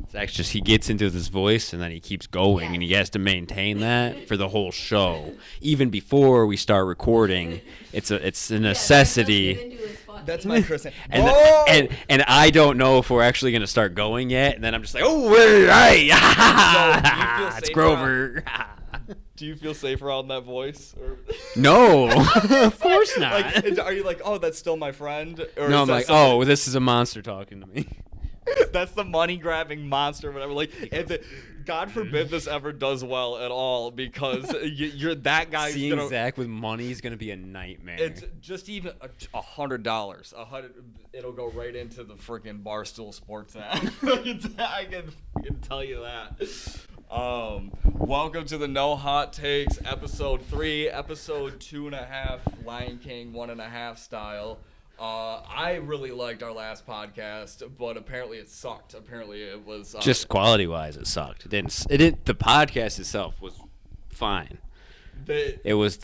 It's actually just he gets into this voice and then he keeps going, and he has to maintain that for the whole show. Even before we start recording, it's a necessity. That's my person. And I don't know if we're actually going to start going yet, and then I'm just like, oh, we're right. It's Grover. Do you feel safer on that voice? Or? No, of course not. Like, are you like, oh, that's still my friend? Or no, I'm like, oh, this is a monster talking to me. That's the money-grabbing monster, whatever. Like, God forbid this ever does well at all, because you're that guy. Seeing Zach with money is gonna be a nightmare. It's just even $100. It'll go right into the freaking Barstool Sports app. I can tell you that. Welcome to the No Hot Takes Ep.3, episode 2.5, Lion King 1.5 style. I really liked our last podcast, but apparently it sucked. Apparently it was just quality-wise, it sucked. It didn't. The podcast itself was fine. It was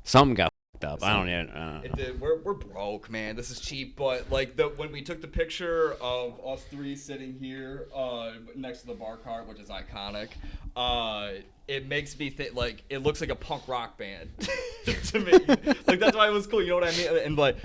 something got fucked up. I don't know. It did. We're broke, man. This is cheap. But like when we took the picture of us three sitting here next to the bar cart, which is iconic, it makes me think like it looks like a punk rock band to me. Like that's why it was cool. You know what I mean? And like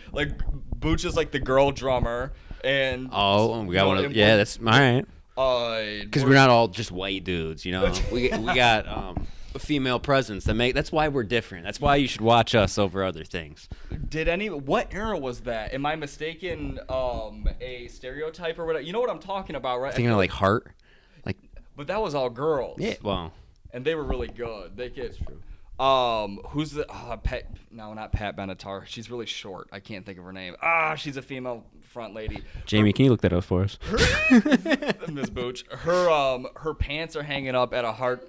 Booch is like the girl drummer, and we got one. Yeah, that's all right. Because we're not all just white dudes, you know. we got a female presence that's why we're different. That's why you should watch us over other things. What era was that? Am I mistaken? A stereotype or whatever? You know what I'm talking about, right? Thinking of like Heart, but that was all girls. Yeah, well. And they were really good. It's true. Who's the Pat? No, not Pat Benatar. She's really short. I can't think of her name. She's a female front lady. Jamie, can you look that up for us? Miss Booch. Her pants are hanging up at a heart.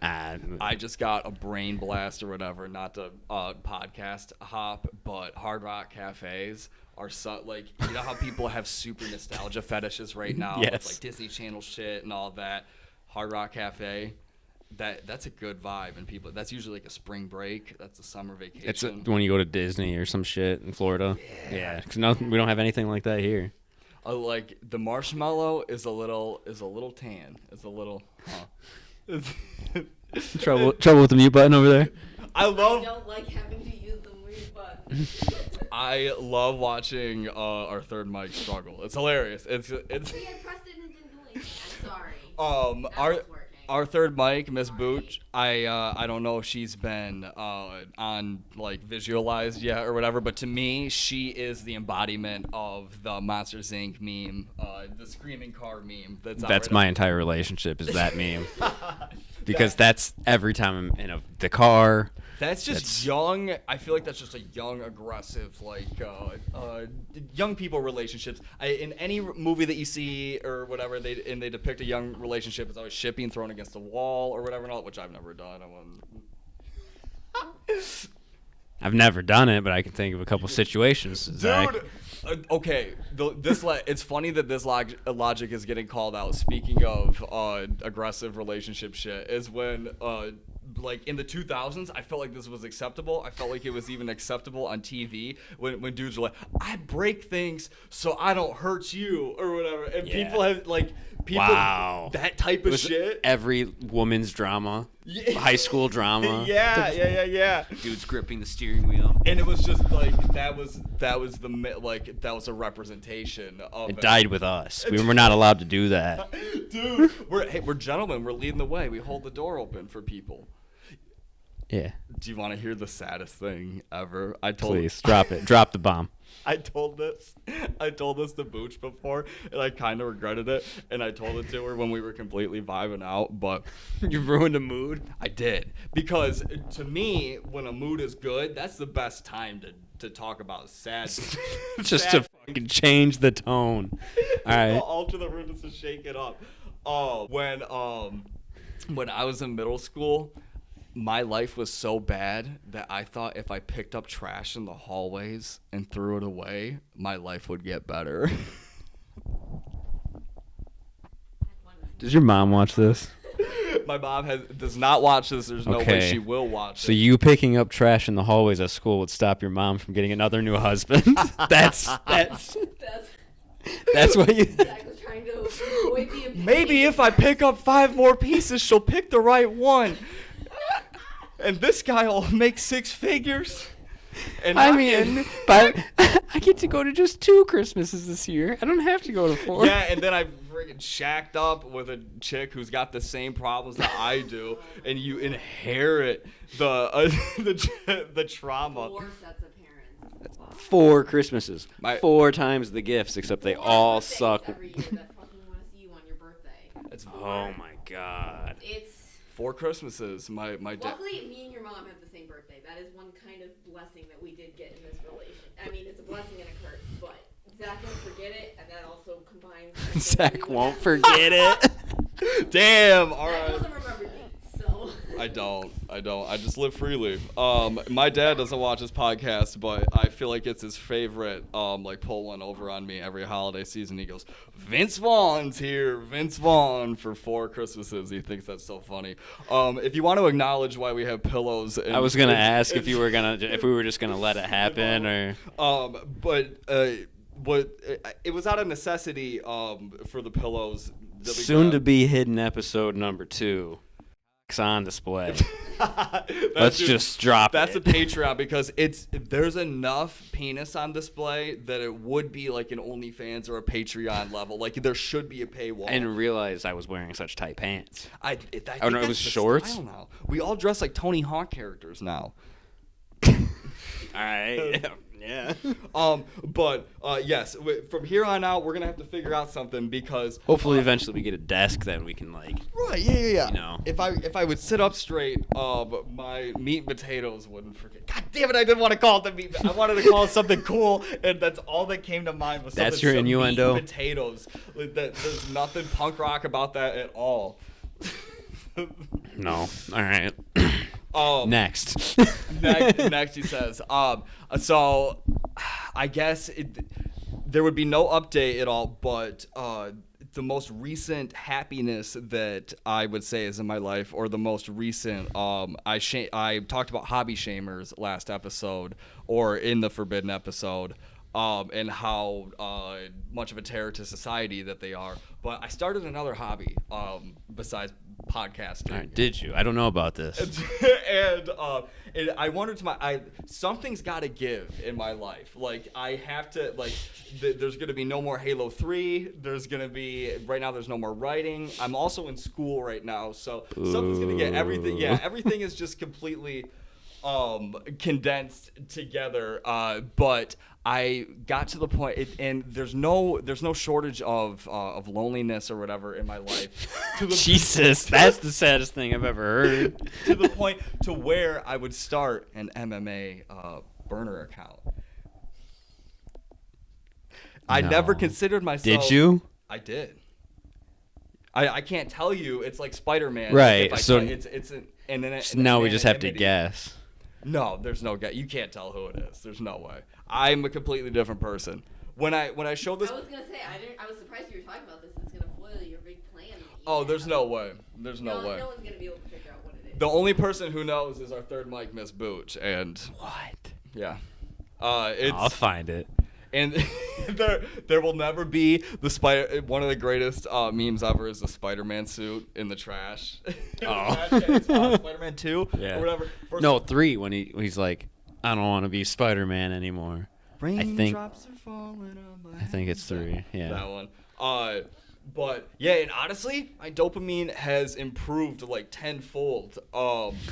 I just got a brain blast or whatever. Not to podcast hop, but Hard Rock cafes are like, you know how people have super nostalgia fetishes right now. Yes. With like Disney Channel shit and all that. Hard Rock Cafe. That's a good vibe, and people. That's usually like a spring break. That's a summer vacation. It's when you go to Disney or some shit in Florida. Yeah, because we don't have anything like that here. Like the marshmallow is a little tan. It's a little. Trouble with the mute button over there. I don't like having to use the mute button. I love watching our third mic struggle. It's hilarious. It's. See, I pressed it and it didn't do anything. I'm sorry. Our third mic, Miss Booch, I don't know if she's been on like visualized yet or whatever, but to me, she is the embodiment of the Monsters Inc. meme, the screaming car meme. That's my entire relationship is that meme, because that's every time I'm in the car. That's young. I feel like that's just a young, aggressive, like young people relationships. In any movie that you see or whatever, they depict a young relationship, it's always shipping thrown against a wall or whatever, which I've never done. I've never done it, but I can think of a couple situations. Dude, okay. It's funny that this logic is getting called out. Speaking of aggressive relationship shit, is when like in the 2000s, I felt like this was acceptable. I felt like it was even acceptable on TV when dudes were like, I break things so I don't hurt you or whatever. And people have wow. That type of shit. Every woman's drama, high school drama. Yeah. Dudes gripping the steering wheel. And it was just like that was a representation of it. Died with us. We were not allowed to do that. Dude, we're gentlemen. We're leading the way. We hold the door open for people. Yeah. Do you want to hear the saddest thing ever? Please drop it. Drop the bomb. I told this to Booch before, and I kind of regretted it. And I told it to her when we were completely vibing out. But you ruined a mood. I did, because to me, when a mood is good, that's the best time to talk about sad. Just to fucking change the tone. All right. Alter the room just to shake it up. When I was in middle school, my life was so bad that I thought if I picked up trash in the hallways and threw it away, my life would get better. Does your mom watch this? My mom does not watch this. There's no way she will watch it. So you picking up trash in the hallways at school would stop your mom from getting another new husband? That's what you... Zach was trying to avoid the maybe if I pick up 5 more pieces, she'll pick the right one. And this guy will make 6 figures. And I mean, but I get to go to just 2 Christmases this year. I don't have to go to 4. Yeah, and then I freaking shacked up with a chick who's got the same problems that I do, and you inherit the trauma. 4 sets of parents. 4 Christmases. 4 times the gifts, except they 4 all birthdays suck. every year that fucking want to see you on your birthday. Oh my god. It's 4 Christmases. My dad. luckily me and your mom have the same birthday. That is one kind of blessing that we did get in this relation. I mean, it's a blessing and a curse, but Zach won't forget it, and that also combines. Zach won't forget it. Damn. All Zach right. doesn't remember dates, so. I don't. I just live freely. My dad doesn't watch this podcast, but I feel like it's his favorite. Like pull one over on me every holiday season. He goes, Vince Vaughn's here. Vince Vaughn for 4 Christmases. He thinks that's so funny. If you want to acknowledge why we have pillows, I was gonna ask if we were just gonna let it happen or. But it was out of necessity. For the pillows. Soon to be hidden episode number 2. On display. Let's just drop that's it. That's a Patreon because there's enough penis on display that it would be like an OnlyFans or a Patreon level. Like there should be a paywall. I didn't realize I was wearing such tight pants. I Oh no, it was shorts. Now. We all dress like Tony Hawk characters now. All right. Yeah. But yes, from here on out, we're gonna have to figure out something because hopefully eventually we get a desk that we can like. Right. Yeah. You know. If I would sit up straight, my meat and potatoes wouldn't forget. God damn it! I didn't want to call it the meat. I wanted to call it something cool, and that's all that came to mind was something. That's your innuendo. Meat and potatoes. There's nothing punk rock about that at all. No. All right. Next. next, he says. So, I guess there would be no update at all, but the most recent happiness that I would say is in my life, or the most recent, I talked about hobby shamers last episode, or in the Forbidden episode, and how much of a terror to society that they are. But I started another hobby besides podcasting. All right, did you? I don't know about this. and I wondered to something's got to give in my life. Like I have to there's gonna be no more Halo 3. There's gonna be right now. There's no more writing. I'm also in school right now, so something's gonna get everything. Yeah, everything is just completely condensed together. But I got to the point, and there's no shortage of loneliness or whatever in my life. Jesus, that's the saddest thing I've ever heard. To the point to where I would start an MMA burner account. I never considered myself. Did you? I did. I can't tell you. It's like Spider-Man. Right. So now we just have to guess. No, there's no guess. You can't tell who it is. There's no way. I'm a completely different person. When I show this, I was gonna say I was surprised you were talking about this. It's gonna foil your big plan. Oh, there's no way. There's no way. No one's gonna be able to figure out what it is. The only person who knows is our third mic, Miss Booch, and what? Yeah. I'll find it. And there will never be the spider. One of the greatest memes ever is the Spider-Man suit in the trash. It's Spider-Man 2 or whatever. No, 3 when he's like, I don't want to be Spider-Man anymore. Raindrops are falling on my I think it's 3. Yeah. That one. But yeah, and honestly, my dopamine has improved like tenfold.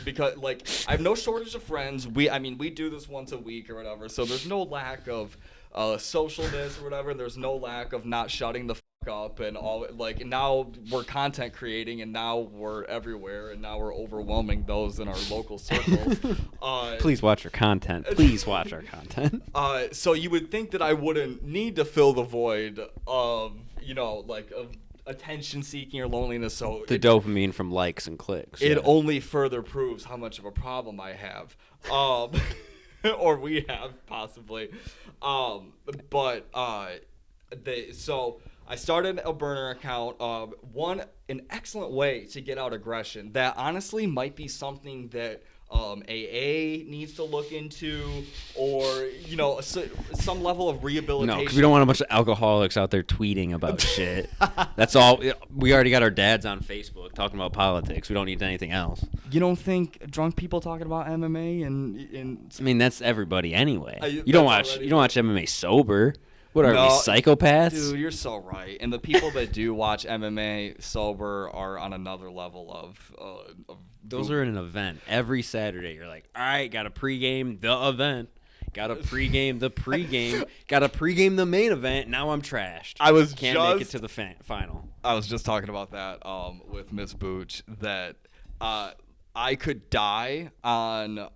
Because like I have no shortage of friends. We do this once a week or whatever, so there's no lack of socialness or whatever. There's no lack of not shutting the fuck up and all. Like now we're content creating, and now we're everywhere, and now we're overwhelming those in our local circles. Please watch our content. Please watch our content. So you would think that I wouldn't need to fill the void of of attention seeking or loneliness. So the dopamine from likes and clicks. It only further proves how much of a problem I have. Or we have possibly. So I started a burner account. An excellent way to get out aggression that honestly might be something that AA needs to look into, or some level of rehabilitation. No, because we don't want a bunch of alcoholics out there tweeting about shit. That's all. We already got our dads on Facebook talking about politics. We don't need anything else. You don't think drunk people talking about MMA and I mean, that's everybody anyway. You don't watch MMA sober. What are we, psychopaths? Dude, you're so right. And the people that do watch MMA sober are on another level of those are in an event every Saturday. You're like, all right, got to pregame the event. Got to pregame the pregame. Got to pregame the main event. Now I'm trashed. Can't make it to the final. I was just talking about that with Miss Booch, that I could die on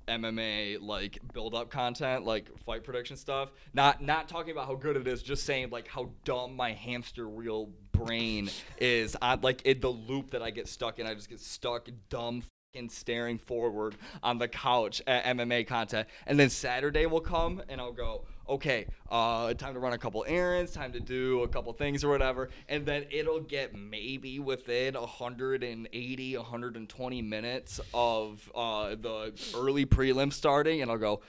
MMA like build up content, like fight prediction stuff. Not talking about how good it is, just saying like how dumb my hamster wheel brain is. Like in the loop that I get stuck in. I just get stuck dumb fucking staring forward on the couch at MMA content. And then Saturday will come and I'll go, okay, time to run a couple errands, time to do a couple things or whatever, and then it'll get maybe within 180, 120 minutes of the early prelim starting, and I'll go,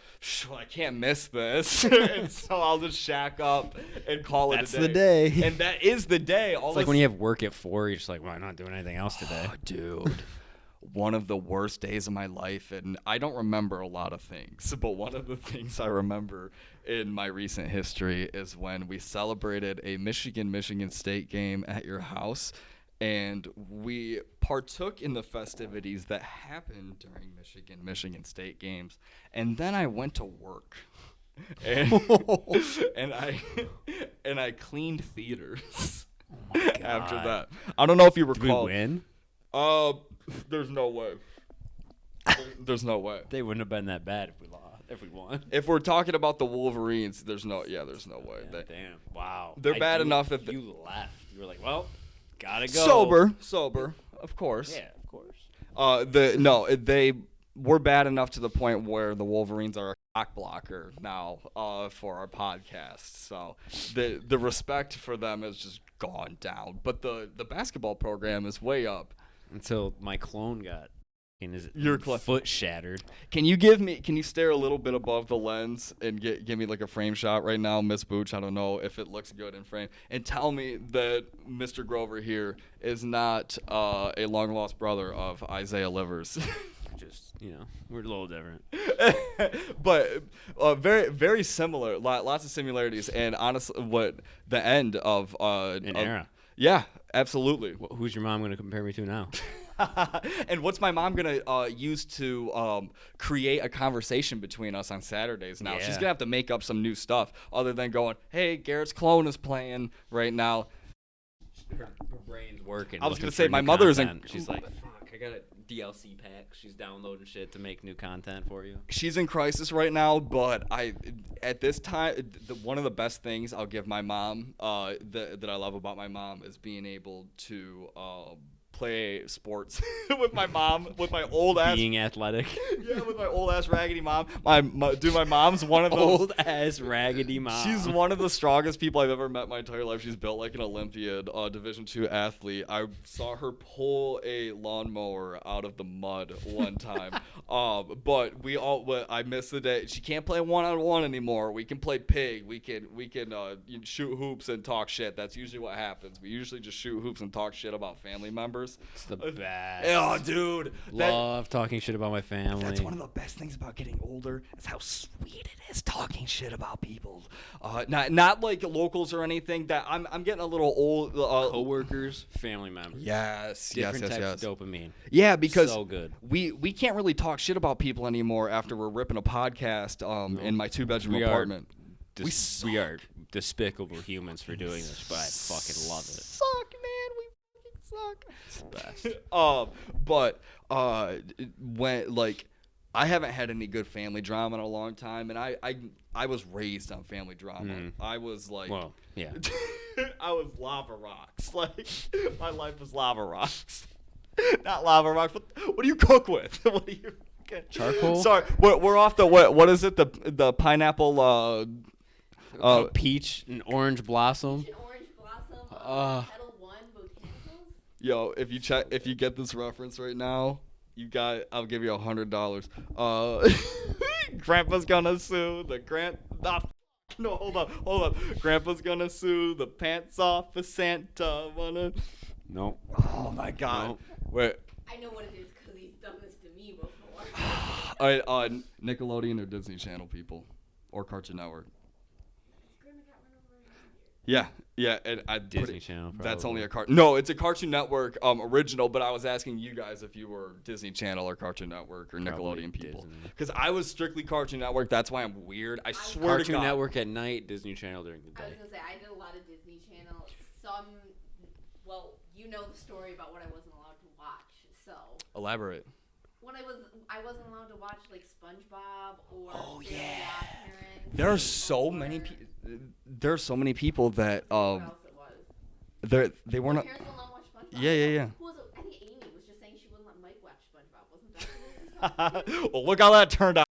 I can't miss this, and so I'll just shack up and call it a day. That's the day. And that is the day. It's like when you have work at 4, you're just like, well, I'm not doing anything else today. Oh, dude. One of the worst days of my life, and I don't remember a lot of things, but one of the things I remember in my recent history is when we celebrated a Michigan State game at your house, and we partook in the festivities that happened during Michigan State games, and then I went to work. And, and I cleaned theaters after that. I don't know if you recall. Did we win? There's no way. There's no way. They wouldn't have been that bad if we won. If we're talking about the Wolverines, there's no way. Yeah, damn. Wow. They're bad enough if you left. You were like, well, gotta go. Sober, of course. Yeah, of course. They were bad enough to the point where the Wolverines are a cock blocker now for our podcast. So the respect for them has just gone down. But the basketball program is way up. Until my clone got his foot shattered. Can you stare a little bit above the lens and give me like a frame shot right now, Miss Booch? I don't know if it looks good in frame. And tell me that Mr. Grover here is not a long lost brother of Isaiah Livers. Just, we're a little different. But very, very similar. Lots of similarities. And honestly, what the end of an era. Yeah, absolutely. Who's your mom going to compare me to now? And what's my mom going to use to create a conversation between us on Saturdays now? Yeah. She's going to have to make up some new stuff other than going, hey, Garrett's clone is playing right now. Her brain's working. I was going to say, my mother isn't. She's like, fuck, I got a DLC pack. She's downloading shit to make new content for you. She's in crisis right now, but at this time, one of the best things I'll give my mom that I love about my mom is being able to play sports with my mom, with my old ass being athletic. Yeah, with my old ass raggedy mom. My mom's one of those old ass raggedy mom. She's one of the strongest people I've ever met in my entire life. She's built like an Olympian, Division II athlete. I saw her pull a lawnmower out of the mud one time. But I miss the day. She can't play 1-on-1 anymore. We can play pig. We can shoot hoops and talk shit. That's usually what happens. We usually just shoot hoops and talk shit about family members. It's the best. Oh, dude. Love talking shit about my family. That's one of the best things about getting older is how sweet it is talking shit about people. Not like locals or anything. That I'm getting a little old. Coworkers, family members. Yes. Different types of dopamine. Yeah, because so good. We can't really talk shit about people anymore after we're ripping a podcast in my 2-bedroom apartment. We are despicable humans for doing this, but I fucking love it. Suck, man. We fucking suck. It's the best. But when I haven't had any good family drama in a long time, and I was raised on family drama. I was like, well, yeah, I was lava rocks. Like my life was lava rocks, not lava rocks. What do you cook with? What do you? Charcoal. Sorry, we're off the what is it? The pineapple. Peach and orange blossom. Peach and orange blossom. Petal 1 botanicals. Yo, if you get this reference right now, I'll give you $100. Grandpa's gonna sue the No, hold up. Grandpa's gonna sue the pants off of Santa. Nope. Oh my God. Nope. Wait. I know what it is because he's done this to me before. All right, Nickelodeon or Disney Channel people, or Cartoon Network. Yeah, and Disney Channel. Probably. That's only a No, it's a Cartoon Network original. But I was asking you guys if you were Disney Channel or Cartoon Network or Nickelodeon people, because I was strictly Cartoon Network. That's why I'm weird. I swear to God. Cartoon Network at night, Disney Channel during the day. I was gonna say I did a lot of Disney Channel. Well, you know the story about what I wasn't allowed to watch. So elaborate. When I wasn't allowed to watch like SpongeBob or Godparents. There are so many people. There are so many people that What else it was? they weren't. My parents will not watch SpongeBob. Yeah. Who was it? I think Amy was just saying she wouldn't let Mike watch SpongeBob. Wasn't that? Well, look how that turned out.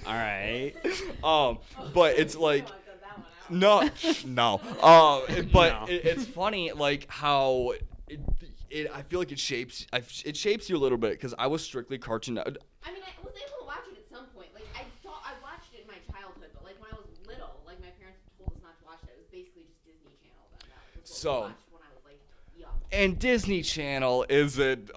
All right. But it's like. No. But it's funny, like how I feel like it shapes you a little bit, because I was strictly Cartoon Network. I mean, I was able to watch it at some point. Like I watched it in my childhood, but like when I was little, like my parents told us not to watch it. It was basically just Disney Channel. That was what we watched when I was like young. And Disney Channel isn't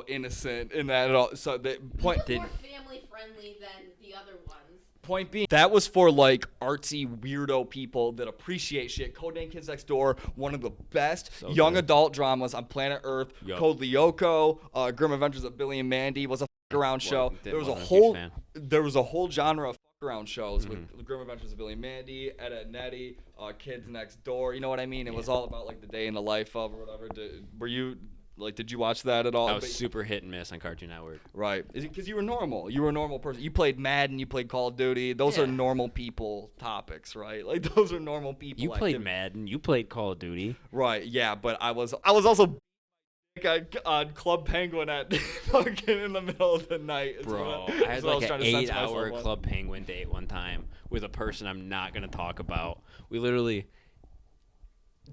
innocent in that at all. So the point it was more family friendly than the other ones. Point being, that was for like artsy weirdo people that appreciate shit. Codename Kids Next Door, one of the best young adult dramas on planet Earth. Yep. Code Lyoko, Grim Adventures of Billy and Mandy was a around show. There was a whole genre of around shows with Grim Adventures of Billy and Mandy, Ed, Edd n Eddy, Kids Next Door. You know what I mean? It was all about like the day in the life of or whatever. Did you watch that at all? I was super hit and miss on Cartoon Network. Right. Is it because you were normal? You were a normal person. You played Madden. You played Call of Duty. Those are normal people topics, right? Like those are normal people. You played Madden. You played Call of Duty. Right. Yeah, but I was also on Club Penguin at fucking in the middle of the night. Bro, I had like an 8-hour Club Penguin date one time with a person I'm not gonna talk about. We literally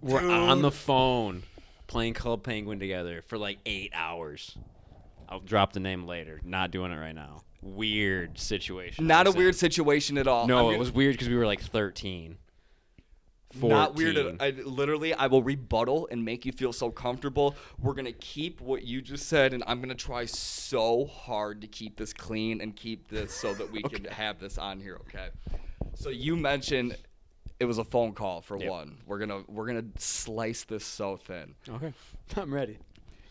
were on the phone playing Club Penguin together for like 8 hours. I'll drop the name later. Not doing it right now. Weird situation. Not a weird situation at all. No, it was weird because we were like 13. 14. Not weird at all. I will rebuttal and make you feel so comfortable. We're going to keep what you just said, and I'm going to try so hard to keep this clean and keep this so that we can have this on here, okay? So you mentioned it was a phone call for one. We're gonna slice this so thin. Okay, I'm ready.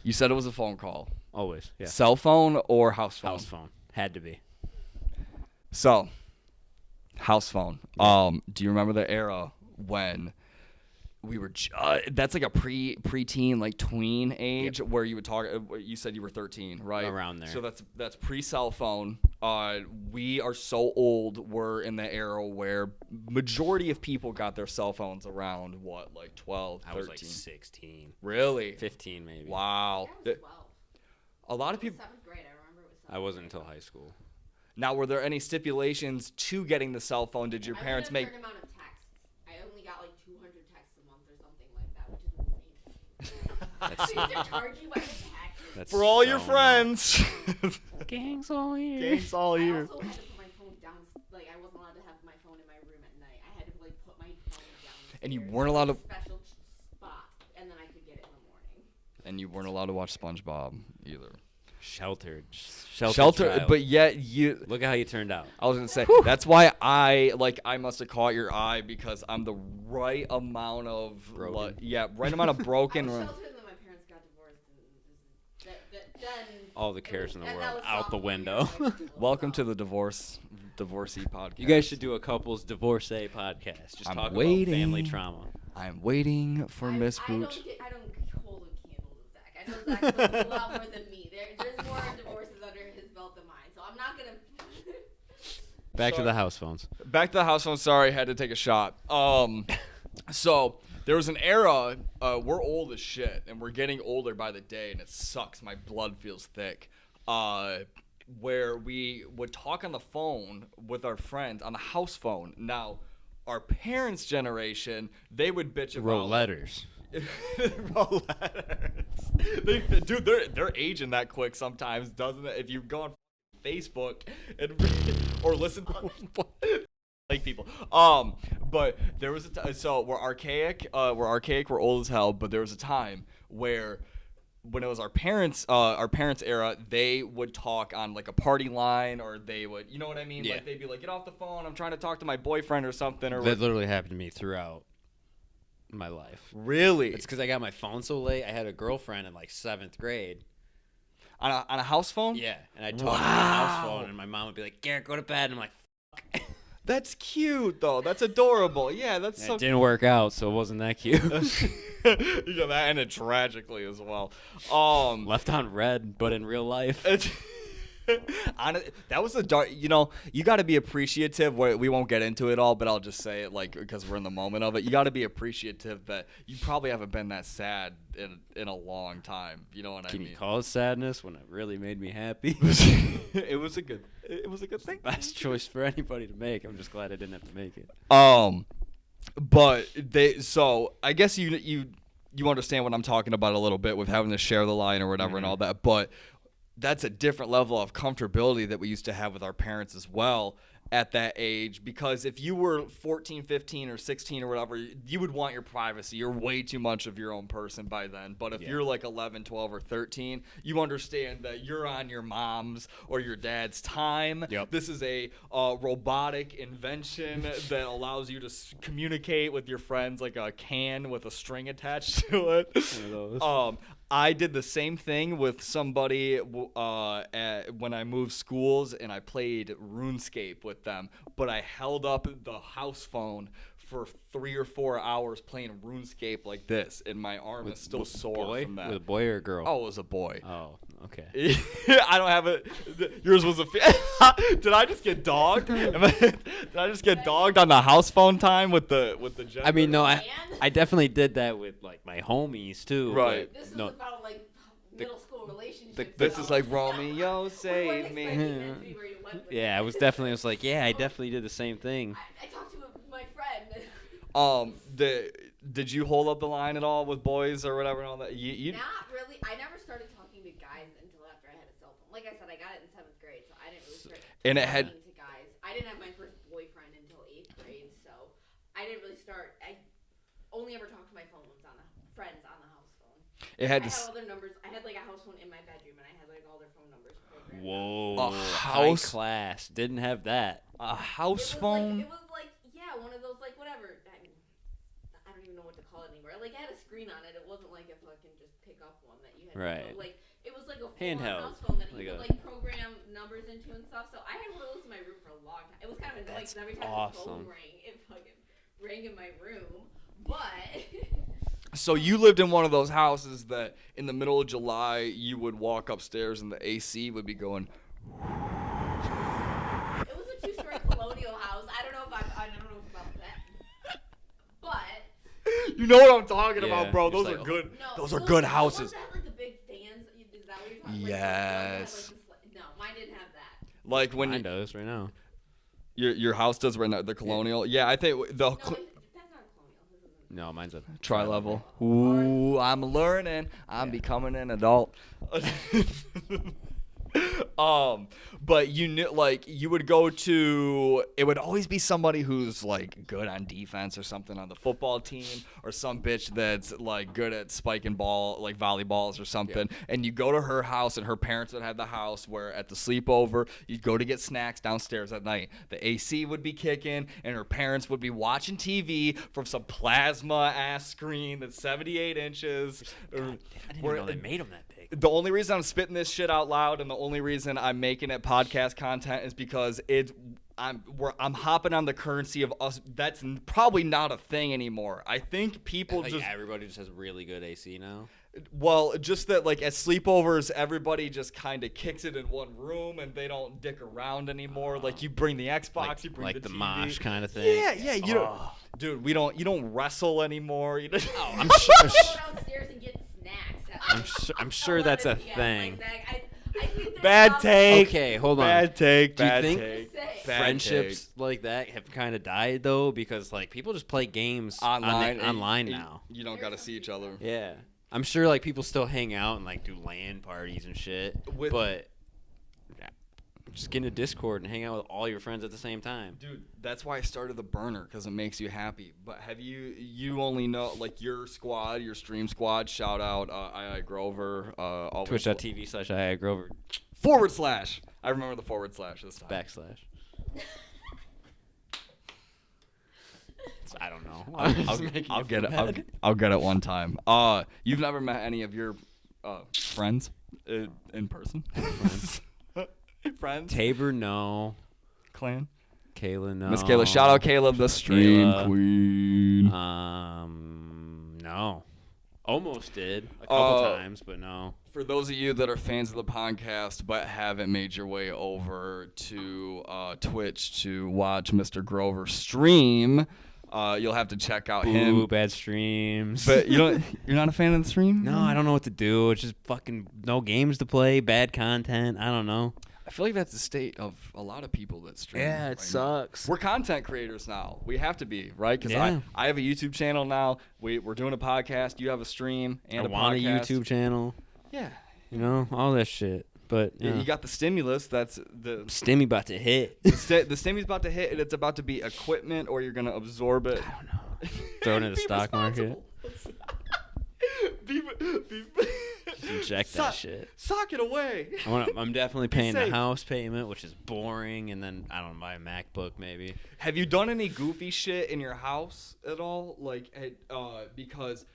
You said it was a phone call. Always, yeah. Cell phone or house phone? House phone. Had to be. So, house phone. Do you remember the era when we were? That's like a preteen, like tween age, where you would talk. You said you were 13, right? Around there. So that's pre-cell phone. We are so old. We're in the era where majority of people got their cell phones around like 12, 13. I was like 16. Really? 15 maybe. Wow. I was 12. A lot of people. 7th grade. I remember it was. I wasn't until high school. Now, were there any stipulations to getting the cell phone? Did your parents make? A certain amount of texts. I only got like 200 texts a month or something like that, which is insane. They charge you by the text. That's for all your friends. Gang's all here. Gang's all here. I also had to put my phone down. Like I wasn't allowed to have my phone in my room at night. I had to like put my phone down. And you weren't allowed to. Special spot, and then I could get it in the morning. And you weren't allowed to watch SpongeBob either. Sheltered, but yet you look at how you turned out. I was gonna say that's why I must have caught your eye, because I'm the right amount of right amount of broken. I was sheltered, and then my parents got divorced, and then all the cares in the world out the window. Welcome to the divorcee podcast. You guys should do a couples divorcee podcast. Just talk about family trauma. I'm waiting for Miss Boot. I don't hold a candle to Zach. I know Zach knows a lot more than me. There's more divorces under his belt than mine, so I'm not gonna. Back to the house phones. Sorry, had to take a shot. So there was an era. We're old as shit, and we're getting older by the day, and it sucks. My blood feels thick. Where we would talk on the phone with our friends on the house phone. Now, our parents' generation, they would bitch about wrote letters. Bro, letters. Dude, they're aging that quick sometimes, doesn't it? If you go on Facebook and or listen to like people. But there was so we're archaic, we're old as hell, but there was a time where when it was our parents' era, they would talk on like a party line, or they would, you know what I mean? Yeah. Like they'd be like, get off the phone, I'm trying to talk to my boyfriend or something. Or that literally happened to me throughout my life. Really? It's because I got my phone so late. I had a girlfriend in like 7th grade. On a house phone? Yeah, and I'd talk on the house phone, and my mom would be like, Garrett, go to bed. And I'm like, fuck. That's cute, though. That's adorable. Yeah, that's And so. it didn't work out, so it wasn't that cute. You know, that ended tragically as well. Left on red, but in real life. That was a dark. You know, you got to be appreciative. We won't get into it all, but I'll just say it, like, because we're in the moment of it. You got to be appreciative that you probably haven't been that sad in a long time. You know what I mean? Can you call it sadness when it really made me happy? It was a good thing. Best choice for anybody to make. I'm just glad I didn't have to make it. But so I guess you understand what I'm talking about a little bit with having to share the line or whatever and all that, but that's a different level of comfortability that we used to have with our parents as well at that age, because if you were 14, 15, or 16 or whatever, you would want your privacy. You're way too much of your own person by then. But if you're like 11, 12, or 13, you understand that you're on your mom's or your dad's time. Yep. This is a robotic invention that allows you to communicate with your friends like a can with a string attached to it. One of those. I did the same thing with somebody when I moved schools, and I played RuneScape with them. But I held up the house phone for 3 or 4 hours playing RuneScape like this, and my arm is still sore from that. With a boy or a girl? Oh, it was a boy. Oh, okay. I don't have it. Yours was a. Did I just get dogged? Did I just get dogged on the house phone time with the gender? I mean, no, I definitely did that with like my homies too. Right. This is about like middle school relationships. This is like Romeo, save me. Yeah, I was like, yeah, I definitely did the same thing. I talked to my friend. Did you hold up the line at all with boys or whatever and all that? You Not really. I never started talking to guys until after I had a cell phone. Like I said, I got it in 7th grade, so I didn't really start talking to guys. I didn't have my first boyfriend until 8th grade, so I didn't really start. I only ever talked to my phone ones on the friends on the house phone. I had all their numbers. I had like a house phone in my bedroom, and I had like all their phone numbers programmed. Whoa, house high class. Didn't have that. A house phone? It was like, yeah, one of those like whatever. I don't even know what to call it anymore. Like, it had a screen on it. It wasn't like a fucking just pick up one that you had to go. Like, it was like a full-on house phone that you could like program numbers into and stuff. So I had one of those in my room for a long time. It was kind of annoying because every time the phone rang, it fucking rang in my room. But so you lived in one of those houses that in the middle of July you would walk upstairs and the AC would be going. It was a 2-story colonial house. I don't know about that. But you know what I'm talking about, bro. Those like, are good. no, those are good houses. The ones that had like the big fans. Is that what you're talking about? Yes. No, mine didn't have that. Like when mine does right now. Your house does right now. The colonial. Yeah, I think the. No, that's not a colonial. No, mine's a Tri-level. Ooh, I'm learning. I'm becoming an adult. But you knew, like, you would go to, it would always be somebody who's like good on defense or something on the football team, or some bitch that's like good at spiking ball, like volleyballs or something. Yeah. And you go to her house, and her parents would have the house where at the sleepover, you'd go to get snacks downstairs at night. The AC would be kicking, and her parents would be watching TV from some plasma ass screen that's 78 inches. God, I didn't even know they made them that big. The only reason I'm spitting this shit out loud, and the only reason I'm making it podcast content, is because I'm hopping on the currency of us. That's probably not a thing anymore. I think people like just everybody just has really good AC now. Well, just that, like, at sleepovers, everybody just kind of kicks it in one room, and they don't dick around anymore. Like, you bring the Xbox, like, you bring like the the TV. mosh kind of thing. Yeah, you don't, dude. You don't wrestle anymore. You don't, I'm Go sure. downstairs and get snacks. I'm sure that's a thing. I think Bad take. Okay, hold on. Bad take. Do you Bad think- take. friendships like that have kind of died though, because like people just play games online now. You don't got to see each other. Yeah, I'm sure like people still hang out and like do LAN parties and shit, but just get in a Discord and hang out with all your friends at the same time. Dude, that's why I started the burner, because it makes you happy. But have you only know, like, your squad, your stream squad, shout out II Grover. Twitch.tv/II Grover. / I remember the / this time. / I don't know. I'll get it one time. You've never met any of your friends in person? Friends? Tabor, no. Clan? Kayla, no. Miss Kayla, shout out Kayla, the stream queen. No. Almost did a couple times, but no. For those of you that are fans of the podcast but haven't made your way over to Twitch to watch Mr. Grover stream, you'll have to check out him. Bad streams. But you're not a fan of the stream? No, I don't know what to do. It's just fucking no games to play, bad content. I don't know. I feel like that's the state of a lot of people that stream. Yeah, it sucks. We're content creators now. We have to be, right? Because I have a YouTube channel now. We're doing a podcast. You have a stream and a podcast. I want a YouTube channel. Yeah. You know, all that shit. But you got the stimulus. That's the stimmy about to hit. The stimmy's about to hit, and it's about to be equipment, or you're gonna absorb it. I don't know. Throw it in the stock market. Inject that shit. Sock it away. I'm definitely paying the house payment, which is boring, and then I don't know, buy a MacBook maybe. Have you done any goofy shit in your house at all? Like, because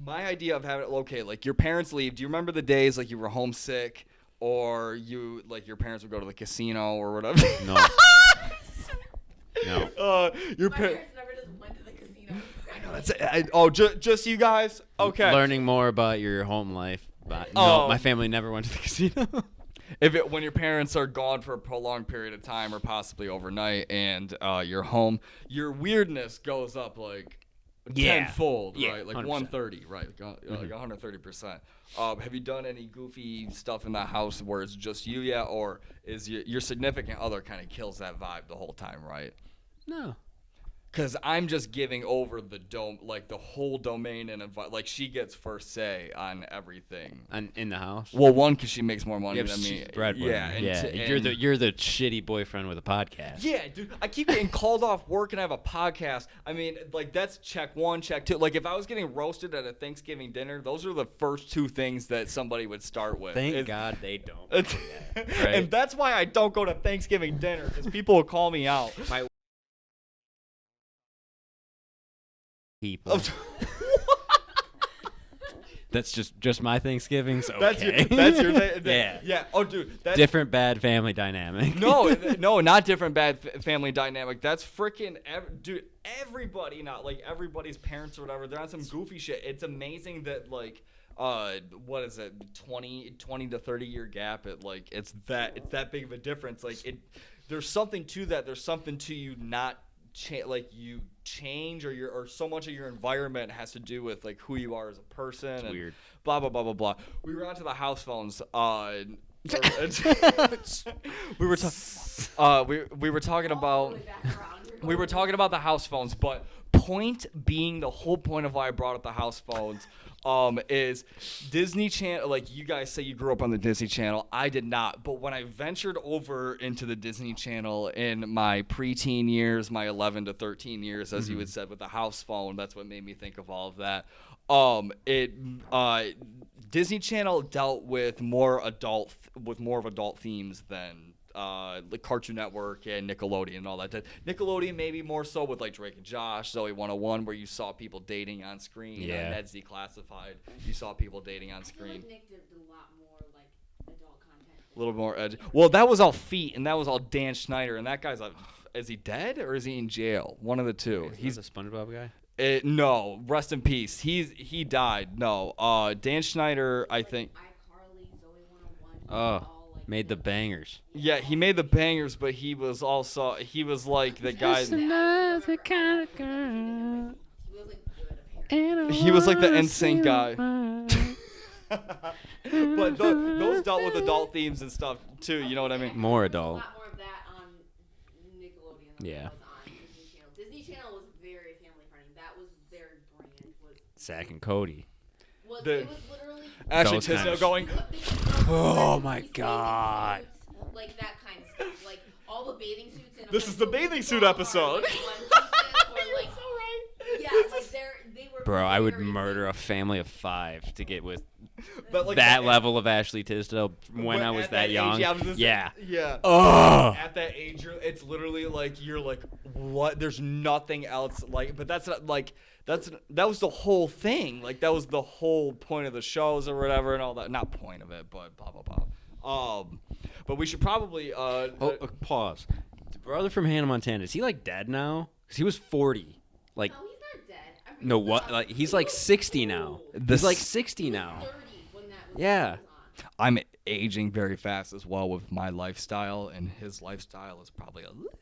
my idea of having it, like your parents leave. Do you remember the days like you were homesick, or your parents would go to the casino or whatever? No. No. My parents never just went to the casino. I know just you guys. Okay. Learning more about your home life. No, my family never went to the casino. When your parents are gone for a prolonged period of time or possibly overnight, and you're home, your weirdness goes up like tenfold, right? Like 100%. 130, right? Like 130%. Have you done any goofy stuff in the house where it's just you yet, or is your significant other kind of kills that vibe the whole time, right? No. Because I'm just giving over the the whole domain, and like she gets first say on everything. In the house. Well, one, because she makes more money than me. Yeah, you're the shitty boyfriend with a podcast. Yeah, dude, I keep getting called off work and I have a podcast. I mean, like that's check one, check two. Like if I was getting roasted at a Thanksgiving dinner, those are the first two things that somebody would start with. Thank God they don't. Do that, right? And that's why I don't go to Thanksgiving dinner, because people will call me out. People. That's just my Thanksgiving's okay. That's your yeah. Yeah. Oh, dude. That's different bad family dynamic. No, not different bad family dynamic. That's freaking dude. Everybody, not like everybody's parents or whatever, they're on some goofy shit. It's amazing that like what is it, 20 to 30 year gap. It's that big of a difference. Like there's something to that. There's something to you not. You change, or so much of your environment has to do with like who you are as a person. It's weird. Blah blah blah blah blah. We were onto the house phones. We were talking about the house phones, but point being, the whole point of why I brought up the house phones is Disney Channel. Like you guys say you grew up on the Disney Channel. I did not. But when I ventured over into the Disney Channel in my preteen years, my 11 to 13 years, as you had said, with the house phone, that's what made me think of all of that. Disney Channel dealt with more of adult themes than like Cartoon Network and Nickelodeon and all that. Nickelodeon maybe more so with like Drake and Josh, Zoe 101, where you saw people dating on screen. Yeah. Ned's Declassified. You saw people dating on screen. I feel like Nick did a lot more like adult content. A little more edgy. Well, that was all feet, and that was all Dan Schneider, and that guy's is he dead or is he in jail? One of the two. He's a SpongeBob guy. No, rest in peace. He died. No, Dan Schneider, I think. iCarly, Zoe 101. Made the bangers. Yeah, he made the bangers, but he was like the guy. Just another kind of girl. He was like the NSYNC guy. But those dealt with adult themes and stuff too. You know what I mean? More adult. A lot more of that on Yeah. that was on Disney Channel. Disney Channel was very family friendly. That was their brand. Was Zack and Cody. it was literally Ashley Those Tisdale times. going. Oh my these bathing God. suits, like that kind of stuff. Like all the bathing suits in a This is the bathing suit are, episode. Like, or like, so right. Yeah, like they were. Bro, I would very murder a family of 5 to get with But like that level of Ashley Tisdale when I was that young. Yeah. Oh. At that age, it's literally like you're like, what? There's nothing else like. But that's not like that was the whole thing. Like that was the whole point of the shows or whatever and all that. Not point of it, but blah blah blah. But we should probably Pause. The brother from Hannah Montana, is he like dead now? Because he was 40. Like, no, he's not dead. I mean, no, what? Like he's like 60 now. He's like 60 now. 30 when that was Yeah. on. I'm aging very fast as well with my lifestyle, and his lifestyle is probably a little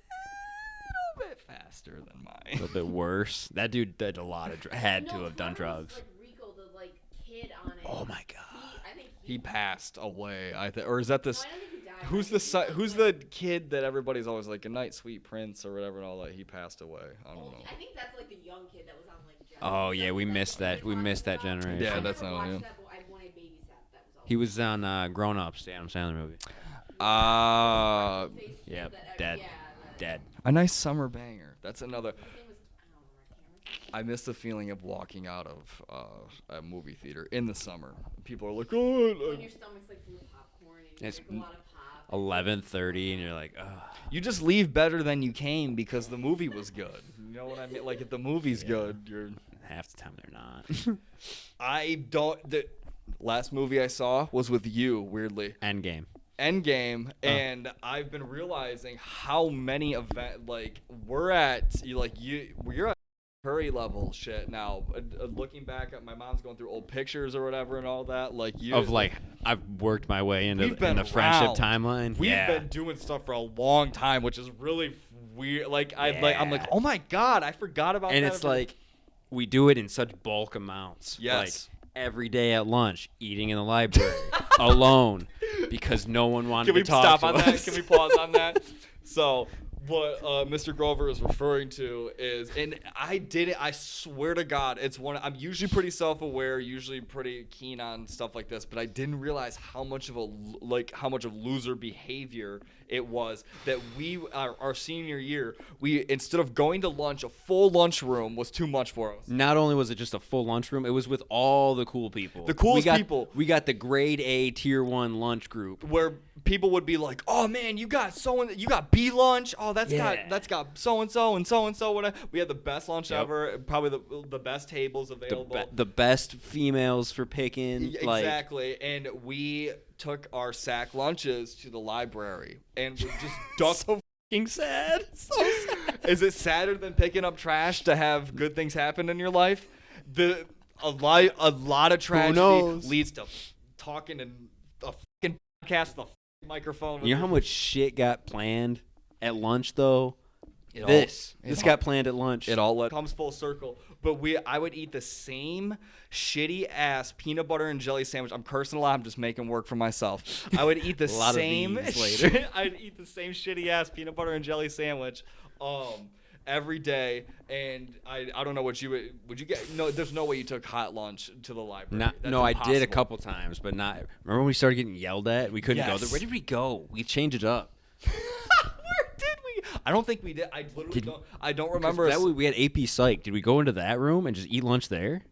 bit faster than A mine. little bit worse. That dude did a lot of had to No, have done Trevor was, drugs. like Rico, the like kid on it. Oh my God. I think He passed away. Or is that this? No, I don't think he died. Who's I the think son? he Who's like, the kid that everybody's always like, "Good night, sweet prince" or whatever and all that? He passed away. I don't know. I think that's like the young kid that was on like. Jeopardy. Oh yeah, we That's missed what that. We they're missed that talking about. generation. Yeah, I that's never not watched him. that, but I wanted babysat. That was all. He was on Grown Ups, the Adam Sandler movie. Yeah, dead. Dead. A nice summer banger. That's another. His name was, I don't remember. I can't remember. I miss the feeling of walking out of a movie theater in the summer. People are like, "Oh." When your stomach's like full of popcorn and you It's drink a lot of pop. 11:30, and you're like, oh. You just leave better than you came because the movie was good. You know what I mean? Like if the movie's good, you're. Half the time they're not. I don't. The last movie I saw was with you. Weirdly, Endgame. Endgame, and I've been realizing how many we're at. You're at Curry level shit now. Looking back at my mom's going through old pictures or whatever and all that. I've worked my way into We've been the friendship around. timeline. We've Yeah. been doing stuff for a long time, which is really weird. I'm like, oh my God, I forgot about And that. it's like we do it in such bulk amounts. Yes. Like every day at lunch, eating in the library, alone, because no one wanted Can we to talk stop to on us. that? Can we pause on that? So what Mr. Grover is referring to is, and I swear to God, I'm usually pretty self-aware, usually pretty keen on stuff like this, but I didn't realize how much of loser behavior it was that our senior year, instead of going to lunch, a full lunchroom was too much for us. Not only was it just a full lunchroom, it was with all the cool people. The coolest people. We got the grade A tier 1 lunch group. Where people would be like, "Oh man, you got B lunch. Oh, that's got so and so and so and so." We had the best lunch ever. Probably the best tables available. The best females for picking. Exactly. And we took our sack lunches to the library and we just ducked. So fucking sad. So sad. Is it sadder than picking up trash to have good things happen in your life? A lot of tragedy leads to talking in a fucking podcast, the microphone. You know how much shit got planned at lunch though? This got planned at lunch. It all comes full circle. But I would eat the same shitty ass peanut butter and jelly sandwich. I'm cursing a lot. I'm just making work for myself. I would eat the same. later. I'd eat the same shitty ass peanut butter and jelly sandwich, every day. And I don't know what would you get? No, there's no way you took hot lunch to the library. No, I did a couple times, but not. Remember when we started getting yelled at? We couldn't go there. Where did we go? We changed it up. Where did we? I don't think we did. I literally don't remember. We had AP Psych. Did we go into that room and just eat lunch there?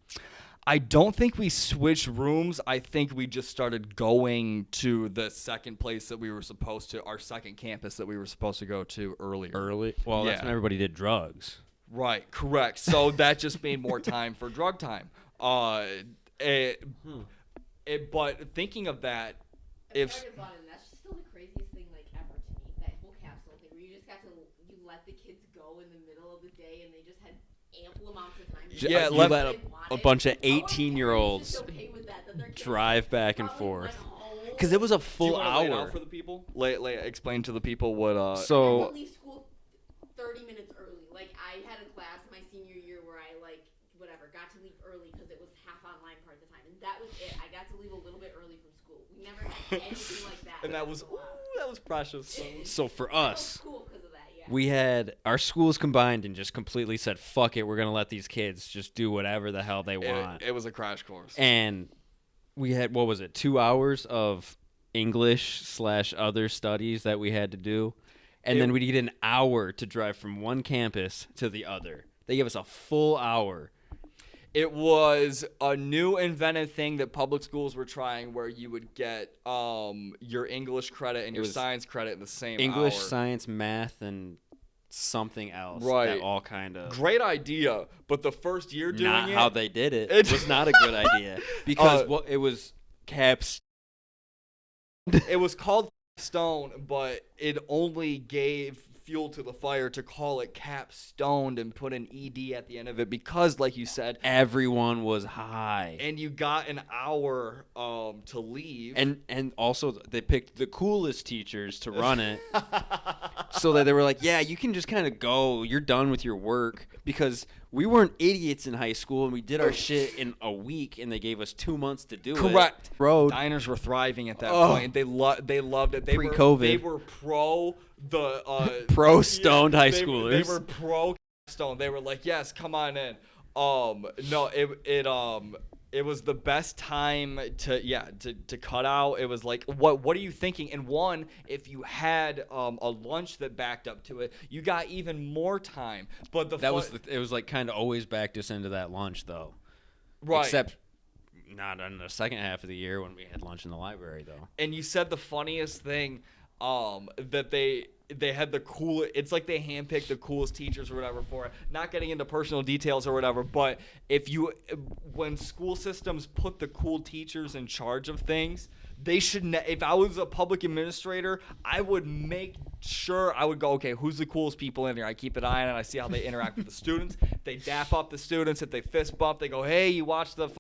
I don't think we switched rooms. I think we just started going to the second place that we were supposed to, our second campus that we were supposed to go to earlier. Well, that's when everybody did drugs. Right, correct. So that just made more time for drug time. But thinking of that, That's just still the craziest thing ever to me. That whole capsule thing where you just you let the kids go in the middle of the day and they just had ample amounts of time. You let a bunch of 18-year-olds drive back and forth. Because it was a full hour. Lay it out for the people? Explain to the people what. I leave school 30 minutes early. I had a class my senior year where I got to leave early because it was half online part of the time, and that was it. I got to leave a little bit early from school. We never had anything like that. And that was precious. So for us, cool because of that, yeah. We had our schools combined and just completely said, fuck it, we're going to let these kids just do whatever the hell they want. It was a crash course. And we had, 2 hours of English/other studies that we had to do. And then we'd get an hour to drive from one campus to the other. They gave us a full hour. It was a new invented thing that public schools were trying where you would get your English credit and your science credit in the same English, hour. science, math, and something else. Right. That all kind of... Great idea, but the first year doing not how they did it. It was not a good idea. Because it was caps. It was called Stone, but it only gave fuel to the fire to call it capstoned and put an ED at the end of it because, like you said, everyone was high. And you got an hour to leave. And also they picked the coolest teachers to run it so that they were like, yeah, you can just kind of go. You're done with your work because we weren't idiots in high school and we did our shit in a week and they gave us 2 months to do it. Correct. Diners were thriving at that point. They loved it. Pre-COVID. They were pro pro stoned high schoolers. They were pro stoned. They were like, yes, come on in. No, it was the best time to cut out. It was like, what are you thinking? And one, if you had a lunch that backed up to it, you got even more time. But it was like kind of always backed us into that lunch though. Right. Except not in the second half of the year when we had lunch in the library though. And you said the funniest thing that they had the cool. It's like they handpicked the coolest teachers or whatever for it. Not getting into personal details or whatever, but when school systems put the cool teachers in charge of things, they should. If I was a public administrator, I would make sure I would go, okay, who's the coolest people in here? I keep an eye on it. I see how they interact with the students. They dap up the students. If they fist bump, they go, hey, you watch the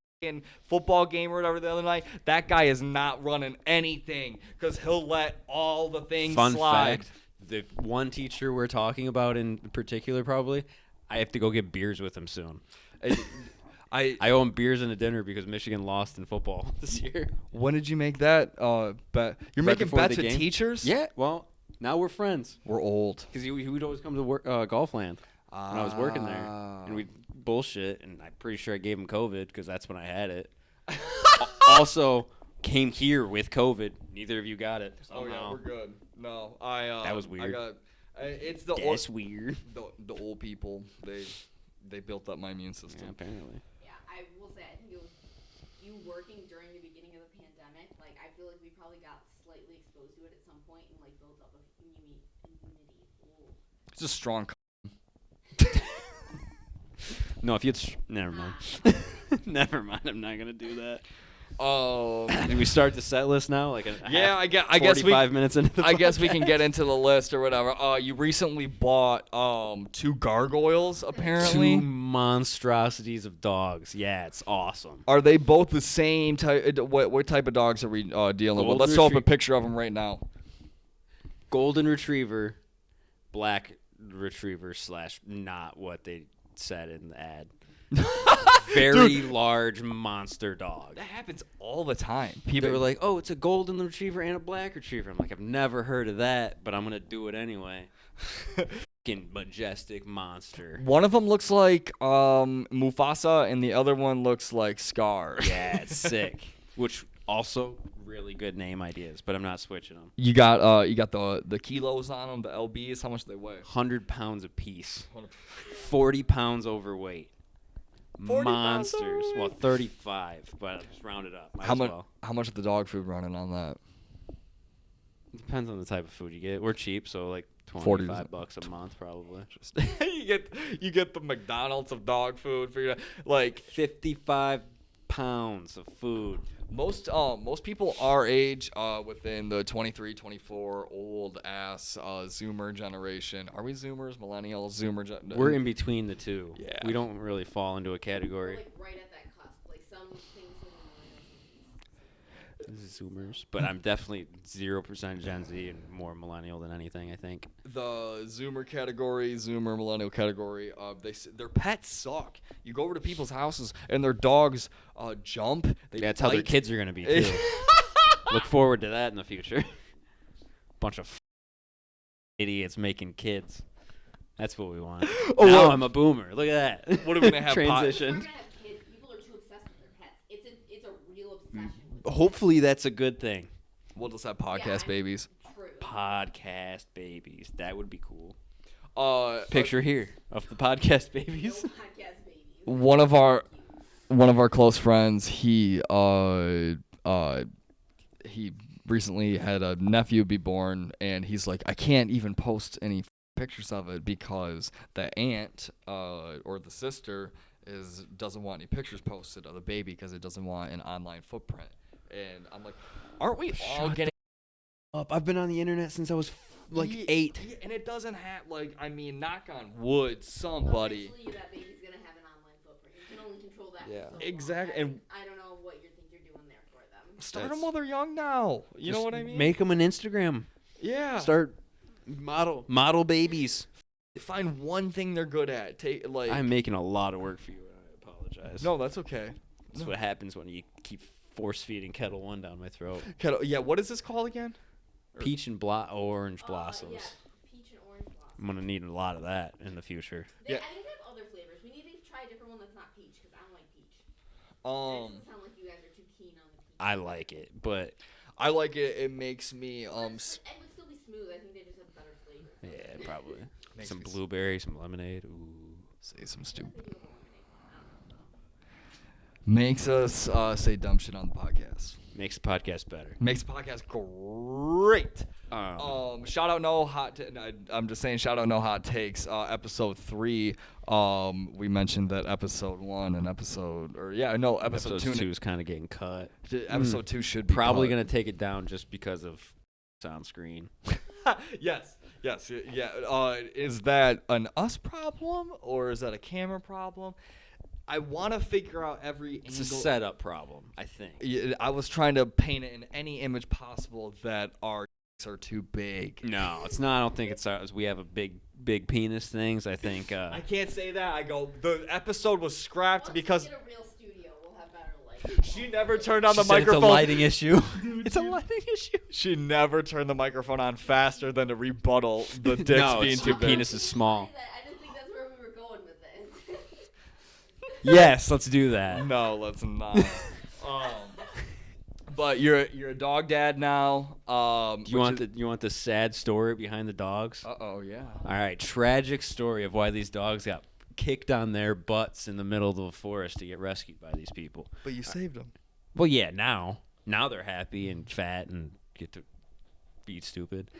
football game or whatever the other night. That guy is not running anything because he'll let all the things slide. Fun fact, the one teacher we're talking about in particular, probably, I have to go get beers with him soon. I owe him beers and a dinner because Michigan lost in football this year. When did you make that bet? You're making bets with teachers? Yeah, well, now we're friends. We're old. Because he would always come to work, Golfland when I was working there. And we'd bullshit, and I'm pretty sure I gave him COVID because that's when I had it. Also, came here with COVID. Neither of you got it. Somehow. Oh, yeah, we're good. No, that was weird. It's the That's weird. The old people, they built up my immune system. Yeah, apparently. Yeah, I will say, I think it was you working during the beginning of the pandemic. Like, I feel like we probably got slightly exposed to it at some point and, like, built up immunity. It's a strong. No, if you never mind. Never mind. I'm not gonna do that. Did we start the set list now? Like I guess 45 minutes into the podcast? I guess we can get into the list or whatever. You recently bought 2 gargoyles, apparently. 2 monstrosities of dogs. Yeah, it's awesome. Are they both the same type? What type of dogs are we dealing with? Let's throw up a picture of them right now. Golden Retriever, Black Retriever / not what they said in the ad. Very large monster dog. That happens all the time. People were like, oh, it's a golden retriever and a black retriever. I'm like, I've never heard of that, but I'm going to do it anyway. Fucking majestic monster. One of them looks like Mufasa, and the other one looks like Scar. Yeah, it's sick. Which also really good name ideas, but I'm not switching them. You got the kilos on them, the lbs. How much do they weigh? 100 pounds a piece. 40 pounds overweight. 40 monsters. Well, 35, but just round it up. How much is the dog food running on that? It depends on the type of food you get. We're cheap, so like $25 a month probably. you get the McDonald's of dog food for your, like 55 pounds of food. Most people our age, within the 23, 24 old ass Zoomer generation. Are we Zoomers, millennials, Zoomer? We're in between the two. Yeah. We don't really fall into a category. We're like right at that cusp. Like some things are Zoomers, but I'm definitely 0% Gen Z and more millennial than anything, I think. The Zoomer category, Zoomer millennial category, their pets suck. You go over to people's houses and their dogs jump. That's how their kids are going to be, too. Look forward to that in the future. Bunch of idiots making kids. That's what we want. Now I'm a boomer. Look at that. What are we gonna have? Transition. People are too obsessed with their pets. It's a real obsession. Hopefully that's a good thing. We'll just have podcast babies. True. Podcast babies. That would be cool. Picture here of the podcast babies. No podcast babies. One of our close friends, he recently had a nephew be born, and he's like, I can't even post any pictures of it because the aunt or the sister doesn't want any pictures posted of the baby because it doesn't want an online footprint. And I'm like, aren't we all getting up? I've been on the internet since I was 8. Yeah, and it doesn't have knock on wood, somebody. Eventually, that baby's gonna have an online footprint. You can only control that. Yeah, so exactly. And I don't know what you think you're doing there for them. Start them while they're young now. You know what I mean? Make them an Instagram. Yeah. Start model babies. Find one thing they're good at. I'm making a lot of work for you. I apologize. No, that's okay. That's what happens when you keep force feeding Kettle One down my throat. Yeah. What is this called again? Peach and orange blossoms. Yeah, peach and orange blossoms. I'm gonna need a lot of that in the future. I think they have other flavors. We need to try a different one that's not peach because I don't like peach. It doesn't sound like you guys are too keen on the peach. I like it, but I like it. It makes me It would still be smooth. I think they just have better flavors. yeah, probably some blueberry, some lemonade. Ooh, say some stupid. Makes us say dumb shit on the podcast. Makes the podcast better. Makes the podcast great. Shout out no hot. I'm just saying shout out no hot takes. Episode 3. We mentioned that episode 1 and episode 2 is kind of getting cut. Episode 2 should be probably cut. gonna take it down just because of sound screen. Yes. Yeah. Is that an us problem or is that a camera problem? I want to figure out every angle. It's a setup problem, I think. Yeah, I was trying to paint it in any image possible that our are too big. No, it's not. I don't think it's ours. We have a big penis things. I think. I can't say that. The episode was scrapped because. Once we get a real studio, we'll have better lighting. She never turned on the said microphone. It's a lighting issue. It's a lighting issue. She never turned the microphone on faster than to rebuttal the dicks being too big. Penis is small. I didn't think that's where we were going with this. Yes, let's do that. No, let's not. But you're a dog dad now. You want the sad story behind the dogs? Yeah. All right, tragic story of why these dogs got kicked on their butts in the middle of the forest to get rescued by these people. But you saved them. Well, yeah, now they're happy and fat and get to be stupid.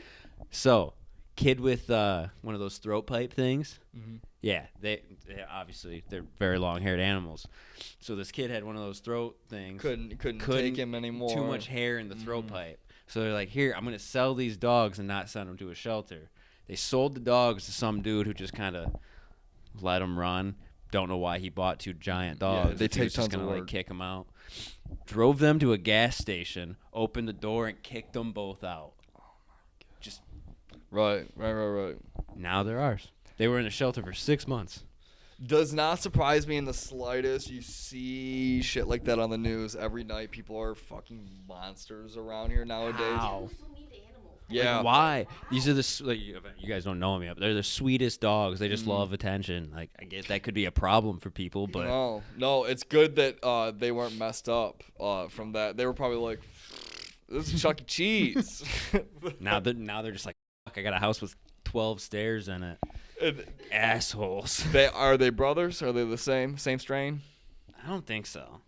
So, kid with one of those throat pipe things. Mm-hmm. Yeah, they obviously they're very long-haired animals. So this kid had one of those throat things. Couldn't take him anymore. Too much hair in the throat pipe. So they're like, here, I'm gonna sell these dogs and not send them to a shelter. They sold the dogs to some dude who just kind of let them run. Don't know why he bought 2 giant dogs. Yeah, they take just gonna kick them out. Drove them to a gas station, opened the door, and kicked them both out. Oh my god! Just right. Now they're ours. They were in a shelter for 6 months. Does not surprise me in the slightest. You see shit like that on the news every night. People are fucking monsters around here nowadays. Wow. Yeah. Like, why? These are you guys don't know them yet, but they're the sweetest dogs. They just love attention. Like, I guess that could be a problem for people, but no, it's good that they weren't messed up from that. They were probably like, this is Chuck E. Cheese. now they're just like, fuck, I got a house with 12 stairs in it. Assholes. Are they brothers? Are they the same strain? I don't think so.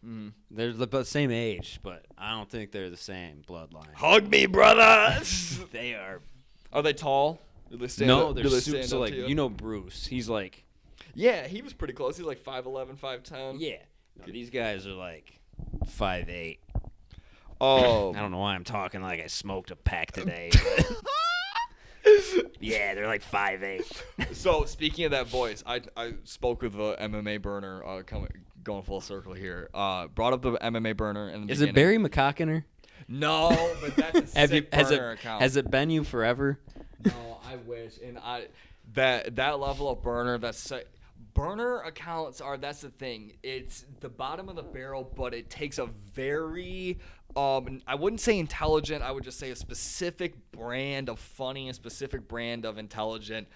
They're the same age, but I don't think they're the same bloodline. Hug me, brothers. They are. Are they tall? Do they stand no, up? they're so like you know Bruce. He's like. Yeah, he was pretty close. He's like 5'11", 5'10". Yeah. No, these guys are like 5'8". Oh. I don't know why I'm talking like I smoked a pack today. Yeah, they're like 5'8". So speaking of that voice, I spoke with the MMA burner. Going full circle here. Brought up the MMA burner in the beginning. Is it Barry McCockiner? No, but that's a sick burner account. Has it been you forever? No, I wish. And that level of burner, burner accounts that's the thing. It's the bottom of the barrel, but it takes a very I wouldn't say intelligent. I would just say a specific brand of funny, a specific brand of intelligent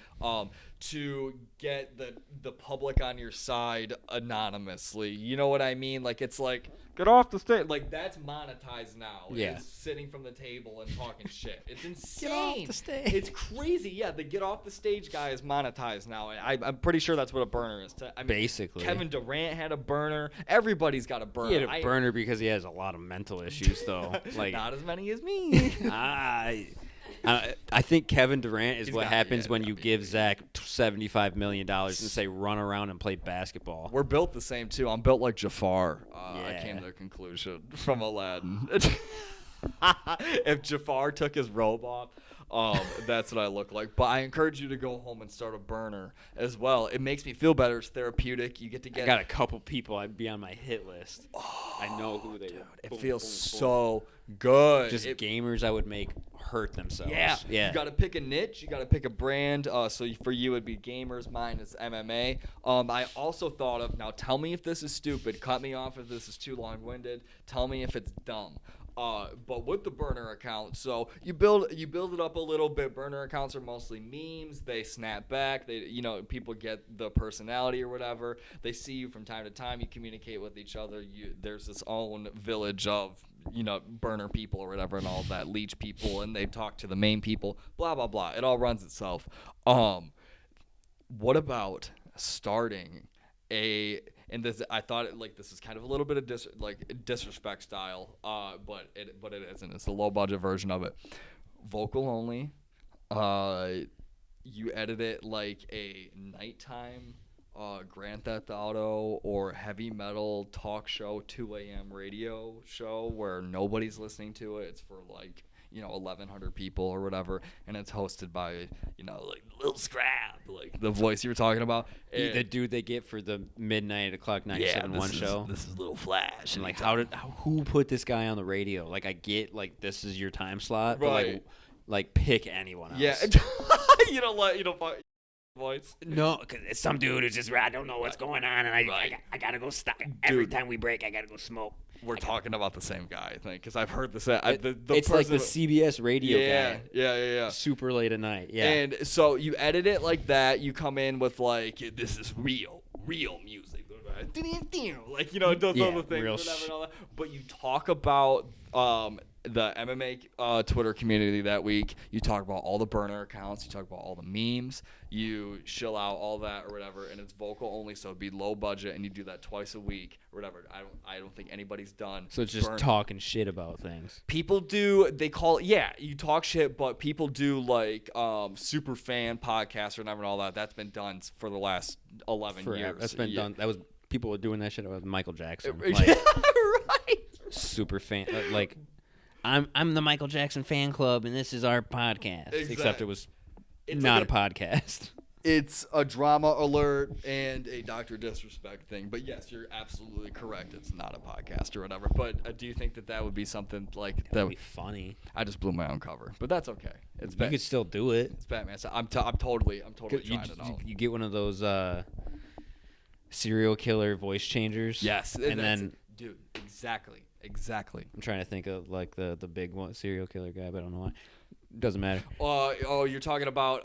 to get the public on your side anonymously. You know what I mean? Like, it's like, get off the stage. Like, that's monetized now. Yeah. It's sitting from the table and talking shit. It's insane. Get off the stage. It's crazy. Yeah, the get off the stage guy is monetized now. I'm pretty sure that's what a burner is. Basically. Kevin Durant had a burner. Everybody's got a burner. He had a burner because he has a lot of mental issues, though. Like, not as many as me. I think Kevin Durant is what happens when you give Zach $75 million and say run around and play basketball. We're built the same, too. I'm built like Jafar. I came to the conclusion from Aladdin. If Jafar took his robe off, that's what I look like. But I encourage you to go home and start a burner as well. It makes me feel better. It's therapeutic. You get to get. I got a couple people I'd be on my hit list. I know who they are. It feels so good. Just gamers I would make hurt themselves. Yeah. You got to pick a niche. You got to pick a brand. So for you, it'd be gamers. Mine is MMA. I also thought of, now tell me if this is stupid. Cut me off if this is too long-winded. Tell me if it's dumb. But with the burner account, so you build it up a little bit. Burner accounts are mostly memes. They snap back. People get the personality or whatever. They see you from time to time. You communicate with each other. There's this own village of burner people or whatever and all that, leech people, and they talk to the main people. Blah blah blah. It all runs itself. What about starting and this, I thought this is kind of a little bit of disrespect style, but it isn't. It's the low budget version of it. Vocal only. You edit it like a nighttime Grand Theft Auto or heavy metal talk show, 2 a.m. radio show where nobody's listening to it. It's for 1,100 people or whatever, and it's hosted by Lil Scrap, the voice you were talking about, the dude they get for the midnight o'clock 97.1 show. This is Lil Flash, and who put this guy on the radio? I get this is your time slot, right? But pick anyone else. Yeah, you don't voice. No, because it's some dude who's just I don't know what's going on, and I gotta go stop. Every time we break, I gotta go smoke. We're talking about the same guy, I think, because I've heard this. It's like the CBS radio guy. Yeah. Super late at night. Yeah. And so you edit it like that. You come in with this is real music. It does all the things, whatever, and all that. But you talk about the MMA Twitter community that week. You talk about all the burner accounts. You talk about all the memes. You shill out all that or whatever, and it's vocal only, so it'd be low budget, and you do that twice a week or whatever. I don't think anybody's done. So it's just talking shit about things. People do. They call it, you talk shit, but people do super fan podcasts or whatever and all that. That's been done for the last 11 years. That's been done. That was people were doing that shit with Michael Jackson. Right. Super fan. I'm the Michael Jackson fan club, and this is our podcast. Exactly. Except it's not a podcast. It's a drama alert and a Dr. Disrespect thing. But yes, you're absolutely correct. It's not a podcast or whatever. But do you think that would be something that would be funny? I just blew my own cover, but that's okay. You could still do it. It's Batman. So I'm totally trying it out. You get one of those serial killer voice changers. Yes, and then dude, exactly. I'm trying to think of the big one serial killer guy, but I don't know why. Doesn't matter. You're talking about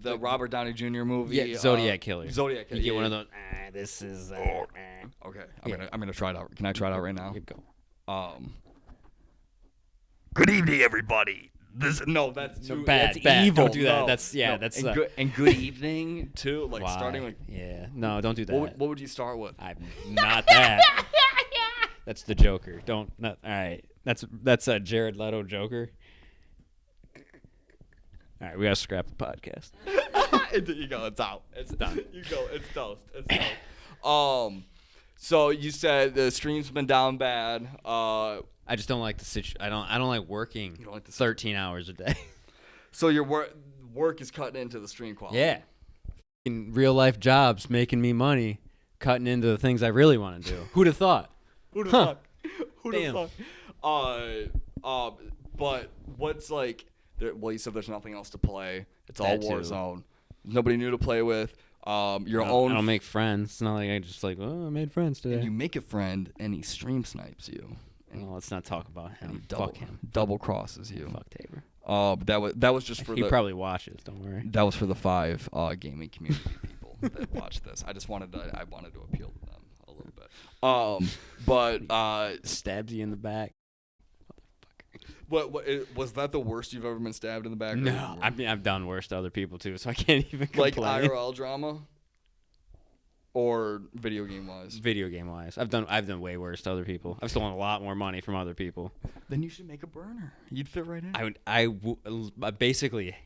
the Robert Downey Jr. movie. Yeah, Zodiac Killer. Zodiac Killer. You get one of those. This is. Okay, I'm gonna try it out. Can I try it out right now? You go. Good evening, everybody. That's too bad. That's evil. Don't do that. No, that's and good evening too. Starting with. Yeah. No, don't do that. What would you start with? I'm not that. That's the Joker. All right. That's a Jared Leto Joker. All right, we gotta scrap the podcast. You go. It's out. It's done. You go. It's toast. It's toast. So you said the stream's been down bad. I just don't like the situation. I don't like working. You don't like 13 hours a day. So your work is cutting into the stream quality. Yeah. In real life jobs, making me money, cutting into the things I really want to do. Who'd have thought? Who'd have thought? But what's you said there's nothing else to play. It's all Warzone. Nobody new to play with. I don't make friends. It's not like I just I made friends today. And you make a friend, and he stream snipes you. Well, let's not talk about him. Fuck him. Double crosses you. Fuck Tabor. That was just for he probably watches. Don't worry. That was for the 5 gaming community people that watch this. I wanted to appeal to them a little bit. But stabs you in the back. What was that the worst you've ever been stabbed in the back? No, I mean I've done worse to other people too, so I can't even complain. Like IRL drama, or video game wise. Video game wise, I've done way worse to other people. I've stolen a lot more money from other people. Then you should make a burner. You'd fit right in. I basically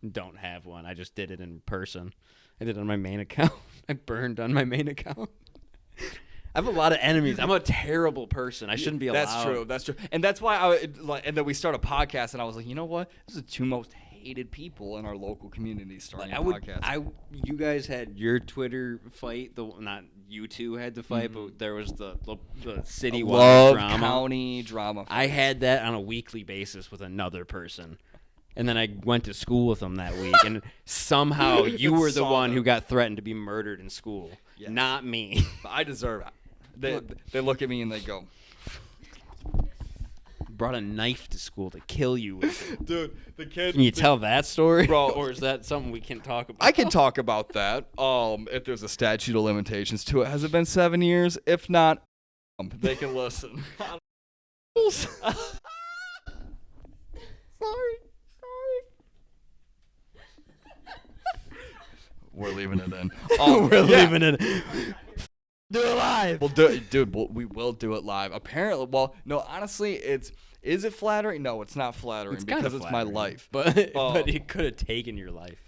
don't have one. I just did it in person. I did it on my main account. I burned on my main account. I have a lot of enemies. I'm a terrible person. I shouldn't be allowed. That's true. And that's why and then we start a podcast, and I was like, you know what? This is the 2 most hated people in our local community starting a podcast. You guys had your Twitter fight. Not you two had the fight, but there was the citywide drama. County drama. I had that on a weekly basis with another person. And then I went to school with them that week, and somehow you were the one who got threatened to be murdered in school, not me. I deserve it. They look at me and they go, brought a knife to school to kill you with it. Dude, the kid. Can you tell that story? Bro. Or is that something we can talk about? I can talk about that. If there's a statute of limitations to it. Has it been 7 years? If not, they can listen. Sorry. We're leaving it in. We're leaving it. Do it live. We will do it live. Apparently, well, no, honestly, is it flattering? No, it's not flattering because it's my life. But it could have taken your life.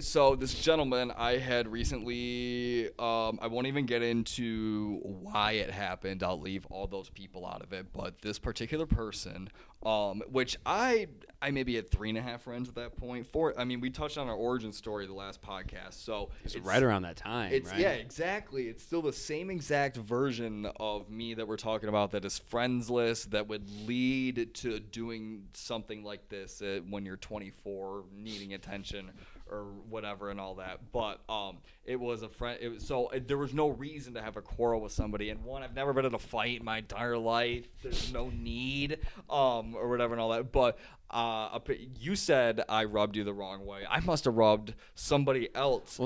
So this gentleman I had recently, I won't even get into why it happened. I'll leave all those people out of it. But this particular person, which I maybe had 3.5 friends at that point. 4. I mean, we touched on our origin story the last podcast, so it's right around that time. Right? Yeah, exactly. It's still the same exact version of me that we're talking about. That is friendsless. That would lead to doing something like this when you're 24, needing attention or whatever and all that. But it was a friend. There was no reason to have a quarrel with somebody. And one, I've never been in a fight in my entire life. There's no need, or whatever and all that. But you said I rubbed you the wrong way. I must have rubbed somebody else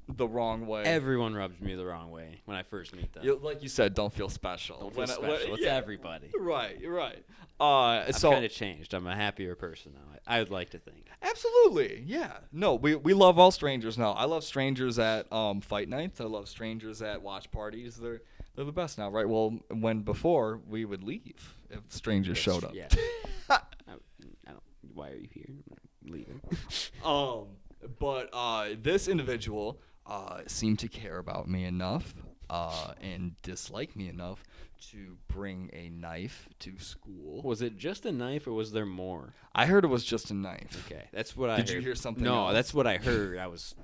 the wrong way. Everyone rubs me the wrong way when I first meet them. Like you said, don't feel special. Don't feel special. It's everybody. Right. I've kind of changed. I'm a happier person now. I would like to think. Absolutely. Yeah. No, we love all strangers now. I love strangers at fight nights. I love strangers at watch parties. They're the best now, right? Well, when before we would leave if strangers showed up. Yeah. Why are you here? I'm leaving. But this individual seemed to care about me enough and dislike me enough to bring a knife to school. Was it just a knife, or was there more? I heard it was just a knife. Okay, that's what I heard. Did you hear something No, else? that's what I heard. I was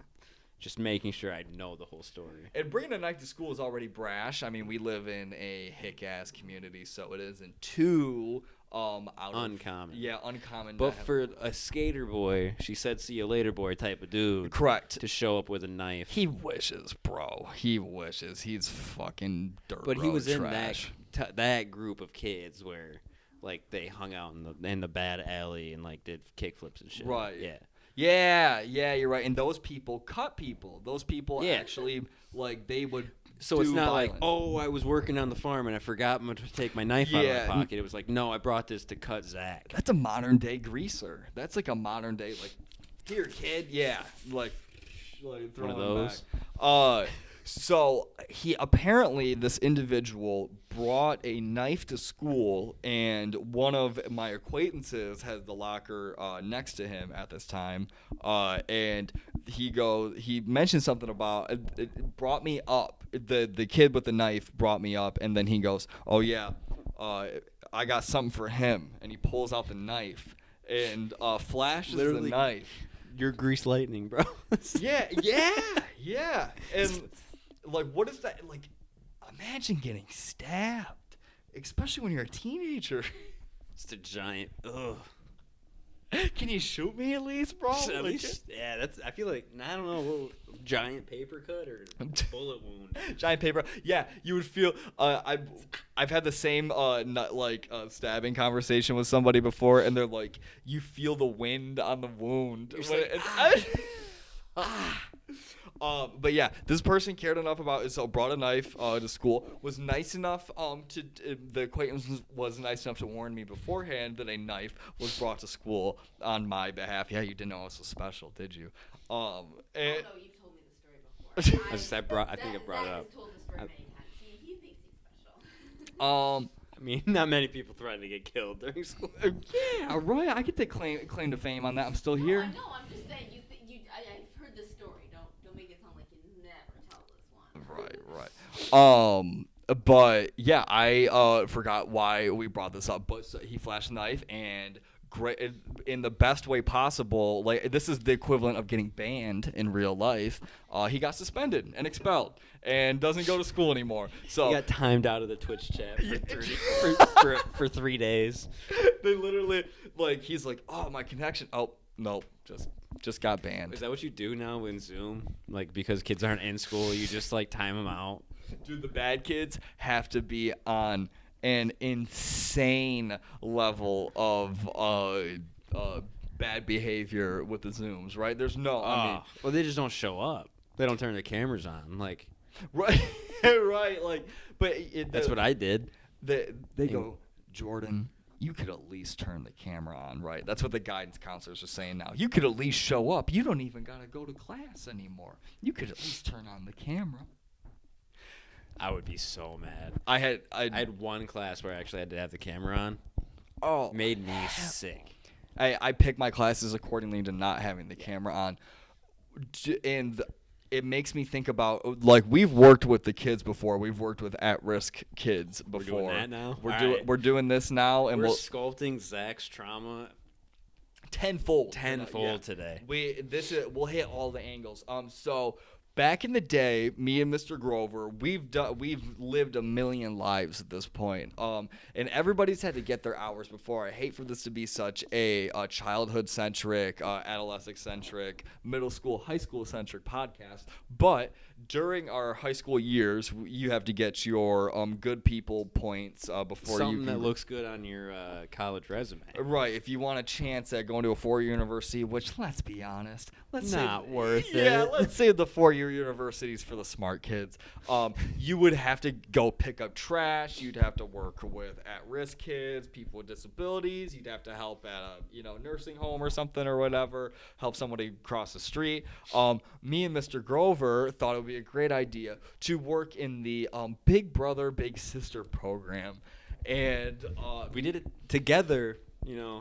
just making sure I know the whole story. And bringing a knife to school is already brash. I mean, we live in a hick-ass community, so it isn't too uncommon. Uncommon. But for a skater boy, she said "see you later, boy" type of dude. Correct. To show up with a knife. He wishes, bro. He wishes. He's fucking dirt. But he was trash. in that group of kids where, like, they hung out in the bad alley and like did kickflips and shit. Right. Yeah. Yeah, you're right. And those people cut people. Those people actually, like, they would. So it's not like, oh, I was working on the farm and I forgot to take my knife out of my pocket. It was like, no, I brought this to cut Zach. That's a modern day greaser. That's like a modern day, like, here, kid. Yeah, like one of those. Back. So this individual brought a knife to school, and one of my acquaintances has the locker next to him at this time, and he mentioned something about it brought me up. The kid with the knife brought me up, and then he goes, "Oh yeah, I got something for him," and he pulls out the knife and flashes the knife. You're grease lightning, bro. Yeah. And like, what is that? Like, imagine getting stabbed, especially when you're a teenager. It's a giant. Ugh. Can you shoot me at least, bro? At least, yeah, that's. I feel like I don't know, a little giant paper cut or bullet wound. Giant paper. Yeah, you would feel. I've had the same stabbing conversation with somebody before, and they're like, you feel the wind on the wound. But yeah, this person cared enough about it, so brought a knife to school. Was nice enough the acquaintance was nice enough to warn me beforehand that a knife was brought to school on my behalf. Yeah, you didn't know I was so special, did you? No, you've told me the story before. I think I brought it up. Zach has told the story many times. He thinks he's special. I mean, not many people threaten to get killed during school. Yeah, right. I get the claim to fame on that. I'm still here. I know. I'm just saying. I've heard this story. Don't make it sound like you never tell this one. Right. But yeah, I forgot why we brought this up. But so he flashed a knife and great in the best way possible. Like, this is the equivalent of getting banned in real life. He got suspended and expelled and doesn't go to school anymore. So he got timed out of the Twitch chat for 3 days. They literally he's like, oh, my connection. Oh no, just got banned. Is that what you do now in Zoom? Like, because kids aren't in school, you just time them out? Dude, the bad kids have to be on an insane level of bad behavior with the Zooms, right? There's no, well, they just don't show up. They don't turn the cameras on, right, right, but that's what I did. They go, Jordan, you could at least turn the camera on, right? That's what the guidance counselors are saying now. You could at least show up. You don't even gotta go to class anymore. You could at least turn on the camera. I would be so mad. I had one class where I actually had to have the camera on. Oh, it made me sick. I picked my classes accordingly to not having the camera on, and it makes me think about we've worked with the kids before. We've worked with at-risk kids before. We're doing that now. We're doing this now, and we're sculpting Zach's trauma tenfold today. We'll hit all the angles. So. Back in the day, me and Mr. Grover, we've lived a million lives at this point. And everybody's had to get their hours before. I hate for this to be such a childhood-centric, adolescent-centric, middle school, high school-centric podcast. But during our high school years, you have to get your good people points before something that looks good on your college resume. Right. If you want a chance at going to a 4-year university, which, let's be honest, not worth it. Yeah, let's save the 4-year universities for the smart kids. You would have to go pick up trash. You'd have to work with at-risk kids, people with disabilities. You'd have to help at a nursing home or something or whatever. Help somebody cross the street. Me and Mr. Grover thought it would be a great idea to work in the Big Brother Big Sister program, and we did it together.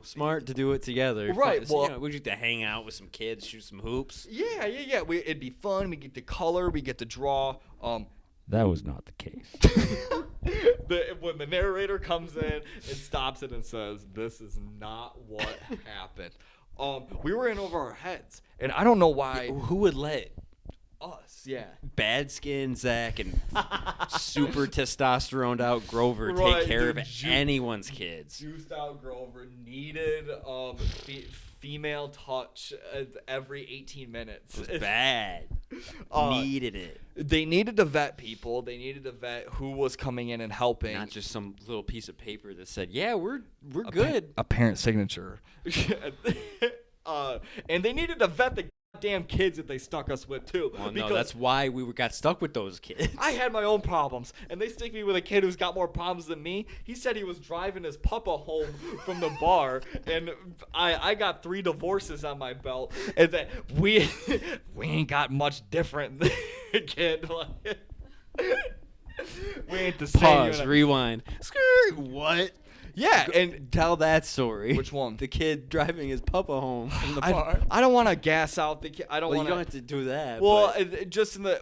Smart to do it together. Right. So, we get to hang out with some kids, shoot some hoops. Yeah. It'd be fun. We get to color. We get to draw. That was not the case. When the narrator comes in and stops it and says, "This is not what happened," we were in over our heads, and I don't know why. Who would let us? Yeah. Bad skin Zach and super testosteroned out Grover take care of anyone's kids. Juiced out Grover needed female touch every 18 minutes. It was bad. Needed it. They needed to vet people. They needed to vet who was coming in and helping. Not just some little piece of paper that said, "Yeah, we're good." A parent signature. And they needed to vet the damn kids that they stuck us with too. Well, no, that's why we got stuck with those kids. I had my own problems, and they stick me with a kid who's got more problems than me. He said he was driving his papa home from the bar, and I got 3 divorces on my belt, and that we ain't got much different than a kid. We ain't the same. Pause. Rewind. Skirt. What? Yeah, and tell that story. Which one? The kid driving his papa home from the bar. I don't want to gas out the kid. I don't want. You don't have to do that. Well, just in the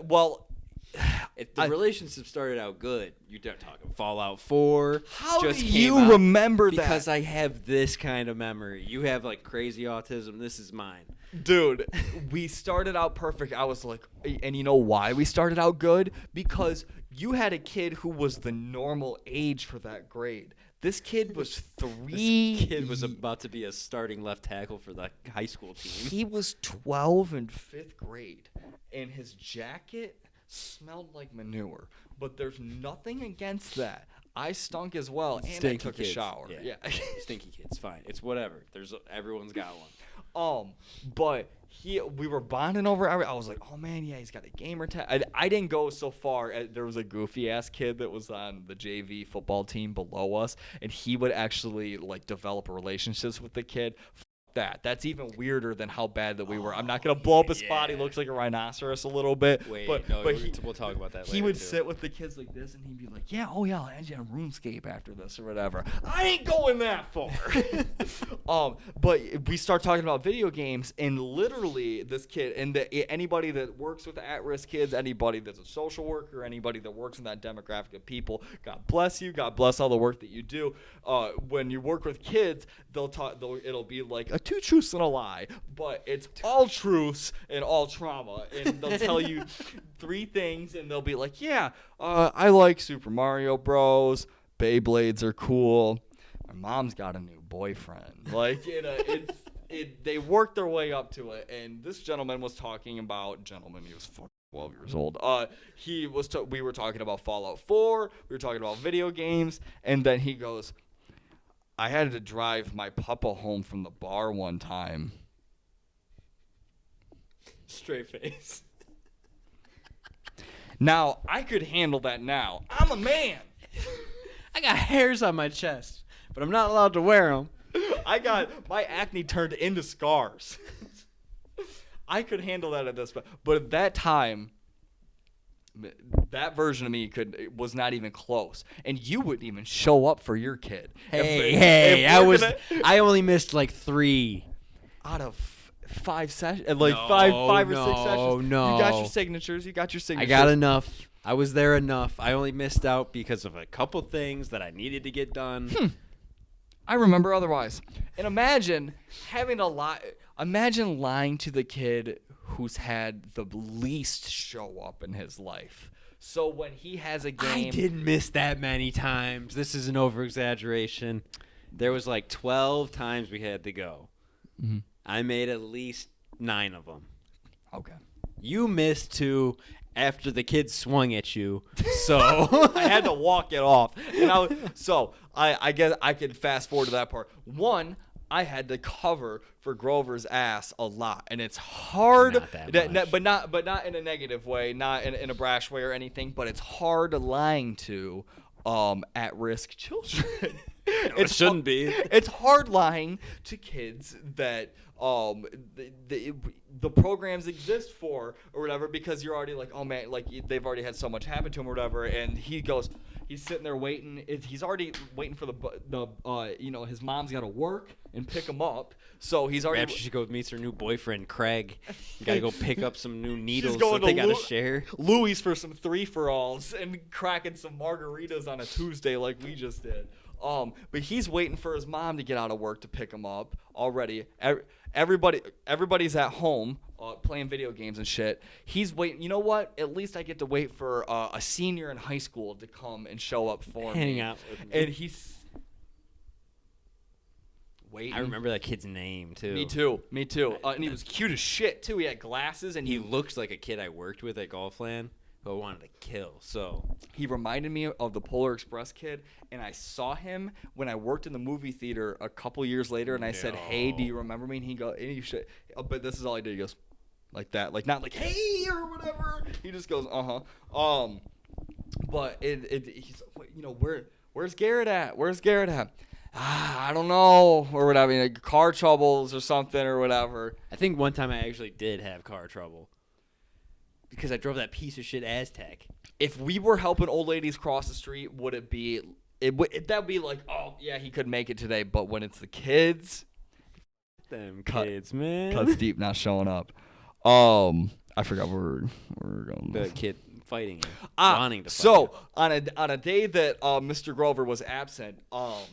if the relationship started out good, you're talking Fallout 4. How just do came you out remember that? Because I have this kind of memory. You have crazy autism. This is mine. Dude, we started out perfect. I was like, and you know why we started out good? Because you had a kid who was the normal age for that grade. This kid was 3. This kid was about to be a starting left tackle for the high school team. He was 12 in 5th grade, and his jacket smelled like manure. But there's nothing against that. I stunk as well, and I took a shower. Yeah. Stinky kids, fine. It's whatever. Everyone's got one. But we were bonding over I was like, oh man, yeah, he's got a gamer tag. I didn't go so far. There was a goofy ass kid that was on the JV football team below us, and he would actually like develop relationships with the kid. That's even weirder than how bad that we were. I'm not gonna blow up his spot. He looks like a rhinoceros a little bit. But we'll talk about that later. He would sit with the kids like this, and he'd be like, "Yeah, I'll add you on RuneScape after this or whatever." I ain't going that far. But we start talking about video games, and literally this kid, and anybody that works with at-risk kids, anybody that's a social worker, anybody that works in that demographic of people, God bless you. God bless all the work that you do. When you work with kids, it'll be like a 2 truths and a lie, but it's all truths and all trauma, and they'll tell you 3 things, and they'll be like, yeah, I like Super Mario Bros. Beyblades are cool. My mom's got a new boyfriend. Like, they work their way up to it, and this gentleman was talking about, he was 12 years old. We were talking about Fallout 4, we were talking about video games, and then he goes, I had to drive my papa home from the bar one time. Straight face. Now, I could handle that now. I'm a man. I got hairs on my chest, but I'm not allowed to wear them. My acne turned into scars. I could handle that at this point. But at that time, that version of me was not even close, and you wouldn't even show up for your kid. I only missed like 3 out of 5 sessions, five or 6 sessions. No, you got your signatures. I got enough. I was there enough. I only missed out because of a couple things that I needed to get done. I remember otherwise. And imagine having to lie. Imagine lying to the kid who's had the least show up in his life. So when he has a game... I didn't miss that many times. This is an over-exaggeration. There was like 12 times we had to go. Mm-hmm. I made at least 9 of them. Okay. You missed 2 after the kid swung at you, so... I had to walk it off. And I guess I could fast forward to that part. 1... I had to cover for Grover's ass a lot, and it's hard. Not that much. But not in a negative way, not in a brash way or anything. But it's hard lying to at-risk children. It shouldn't be. It's hard lying to kids that the programs exist for or whatever, because you're already like, oh man, like they've already had so much happen to him or whatever, and he's sitting there waiting. He's already waiting for his mom's got to work and pick him up. So he's already. Perhaps she goes meets her new boyfriend, Craig. You gotta go pick up some new needles that they gotta share. Louis for some 3-for-alls and cracking some margaritas on a Tuesday like we just did. But he's waiting for his mom to get out of work to pick him up already. Everybody's at home playing video games and shit. He's waiting. You know what? At least I get to wait for a senior in high school to come and show up for me. Hang out with me. And he's waiting. I remember that kid's name, too. Me too. And he was cute as shit, too. He had glasses. And he looked like a kid I worked with at Golfland who I wanted to kill. So he reminded me of the Polar Express kid, and I saw him when I worked in the movie theater a couple years later, and I said, hey, do you remember me? And he goes, but this is all he did. He goes like that, like not like, hey, or whatever. He just goes, uh-huh. But he's, where's Garrett at? Where's Garrett at? I don't know, or whatever, like car troubles or something or whatever. I think one time I actually did have car trouble because I drove that piece of shit Aztec. If we were helping old ladies cross the street, would it be that'd be like, oh yeah, he could make it today. But when it's the kids, kids, man, cuts deep, not showing up. I forgot where we're going. The kid fighting him, wanting to fight so him. on a day that Mr. Grover was absent, I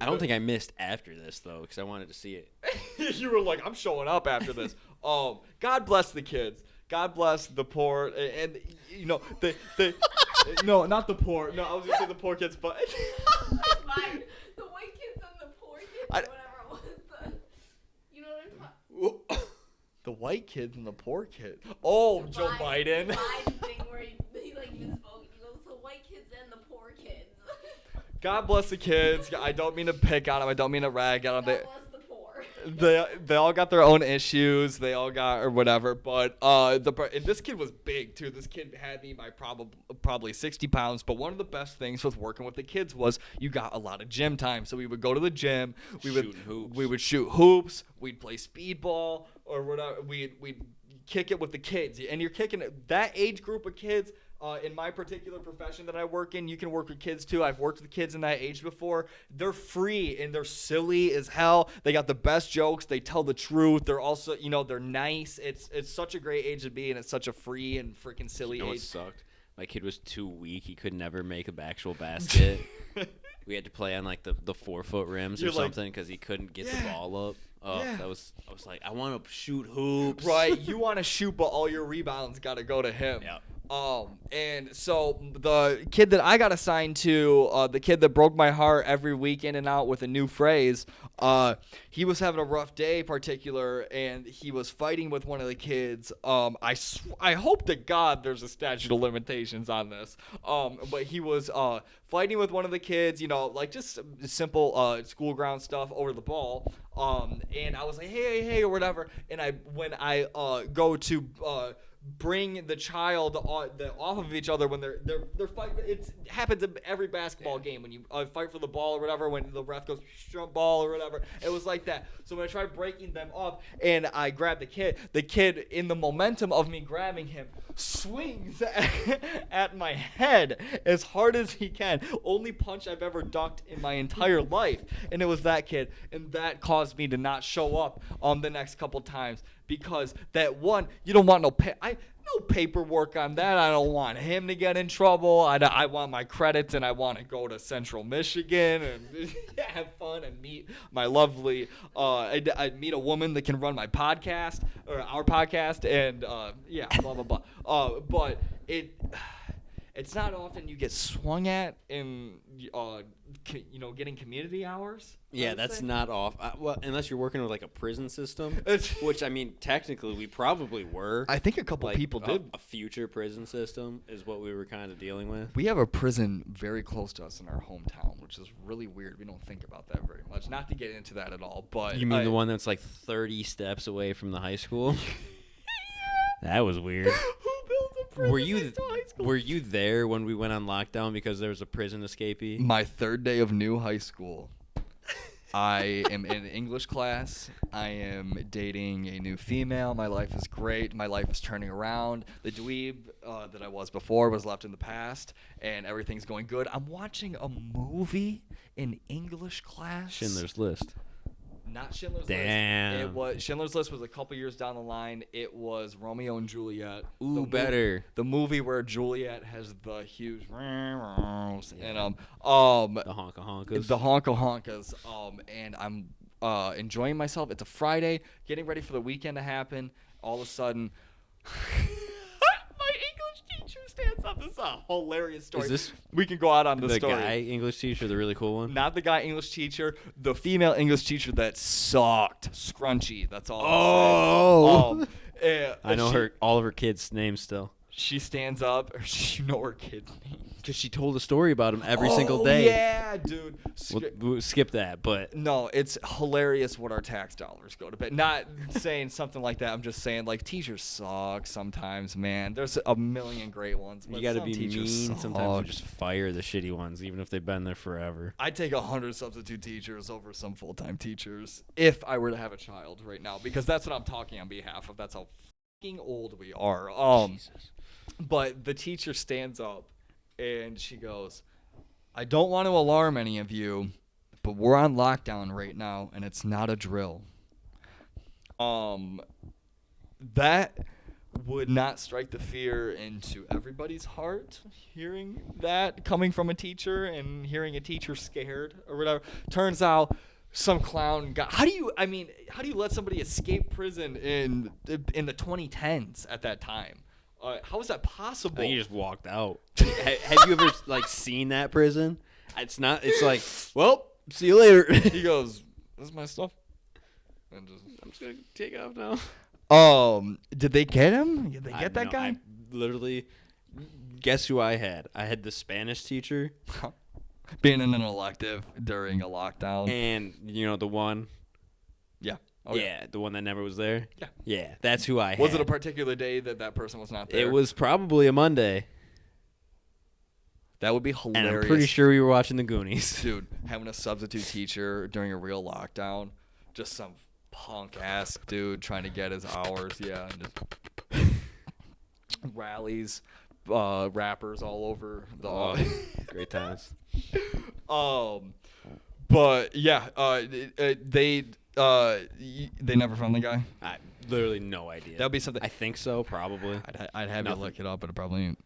don't think I missed after this though, because I wanted to see it. You were like, I'm showing up after this. God bless the kids. God bless the poor, and the No, not the poor. No, I was gonna say the poor kids, but Fine. The white kids and the poor kids, or whatever it was. You know what I'm talking? The white kids and the poor kids. Oh, Joe Biden. The Biden thing where he like misspoke. He goes, the white kids and the poor kids. God bless the kids. I don't mean to pick on them. I don't mean to rag on them. God bless the poor. They all got their own issues. They all got or whatever. But and this kid was big too. This kid had me by probably 60 pounds. But one of the best things with working with the kids was you got a lot of gym time. So we would go to the gym. We would shoot hoops. We'd play speedball or whatever. We'd kick it with the kids. And you're kicking it. That age group of kids. In my particular profession that I work in, you can work with kids too. I've worked with kids in that age before. They're free and they're silly as hell. They got the best jokes. They tell the truth. They're also, they're nice. It's such a great age to be, and it's such a free and freaking silly age. What sucked? My kid was too weak. He could never make a actual basket. We had to play on like the 4-foot rims or something because he couldn't get the ball up. I was like, I want to shoot hoops. Right, you want to shoot, but all your rebounds got to go to him. Yeah. And so the kid that I got assigned to, the kid that broke my heart every week in and out with a new phrase, he was having a rough day and he was fighting with one of the kids. I hope to God there's a statute of limitations on this. But he was fighting with one of the kids, like just simple school ground stuff over the ball. And I was like, hey, or whatever. And when I go to bring the child off of each other when they're fighting. It happens in every basketball game when you fight for the ball or whatever. When the ref goes jump ball or whatever, it was like that. So when I tried breaking them up and I grabbed the kid in the momentum of me grabbing him swings at my head as hard as he can. Only punch I've ever ducked in my entire life, and it was that kid, and that caused me to not show up the next couple times. Because that one, you don't want no paperwork on that. I don't want him to get in trouble. I want my credits, and I want to go to Central Michigan and have fun and meet my lovely. I'd meet a woman that can run my podcast or our podcast, and blah blah blah. But it's not often you get swung at in getting community hours. Yeah, that's not off. Well, unless you're working with like a prison system, which I mean, technically we probably were. I think a couple people did. A future prison system is what we were kind of dealing with. We have a prison very close to us in our hometown, which is really weird. We don't think about that very much. Not to get into that at all, but you mean the one that's like 30 steps away from the high school? That was weird. Were you there when we went on lockdown because there was a prison escapee? My third day of new high school. I am in English class. I am dating a new female. My life is great. My life is turning around. The dweeb that I was before was left in the past, and everything's going good. I'm watching a movie in English class. Schindler's List. Not Schindler's Damn. List. Schindler's List was a couple years down the line. It was Romeo and Juliet. Ooh, better. The movie where Juliet has the huge and the honka-honkas. The honka-honkas. And I'm enjoying myself. It's a Friday, getting ready for the weekend to happen. All of a sudden, my English teacher stands up. This is a hilarious story. Is this we can go out on the story. The guy English teacher, the really cool one? Not the guy English teacher. The female English teacher that sucked. Scrunchy. That's all. Oh. I know all of her kids' names still. She stands up. You know her kid's name. Because she told a story about him every single day. Yeah, dude. We'll skip that, but no, it's hilarious what our tax dollars go to pay. Not saying something like that. I'm just saying, like, teachers suck sometimes, man. There's a million great ones. But you got to be mean suck. sometimes and just fire the shitty ones, even if they've been there forever. I'd take 100 substitute teachers over some full-time teachers if I were to have a child right now, because that's what I'm talking on behalf of. That's how fucking old we are. Jesus. But the teacher stands up. And she goes, I don't want to alarm any of you, but we're on lockdown right now, and it's not a drill. That would not strike the fear into everybody's heart, hearing that coming from a teacher and hearing a teacher scared or whatever. Turns out some clown got... How do you let somebody escape prison in the 2010s at that time? How is that possible? I think he just walked out. Have you ever like seen that prison? It's not. It's like, well, see you later. He goes, "This is my stuff," and I'm just gonna take off now. Did they get him? Did they get that guy? I literally, guess who I had? I had the Spanish teacher. Being in an elective during a lockdown. And, the one? Yeah. Oh, yeah, the one that never was there? Yeah. Yeah, that's who I had. Was it a particular day that person was not there? It was probably a Monday. That would be hilarious. And I'm pretty sure we were watching the Goonies. Dude, having a substitute teacher during a real lockdown, just some punk-ass dude trying to get his hours, yeah, and just rallies, rappers all over the great times. But yeah, they never found the guy. I literally no idea. That'd be something. I think so, probably. I'd have you look it up, but it probably ain't.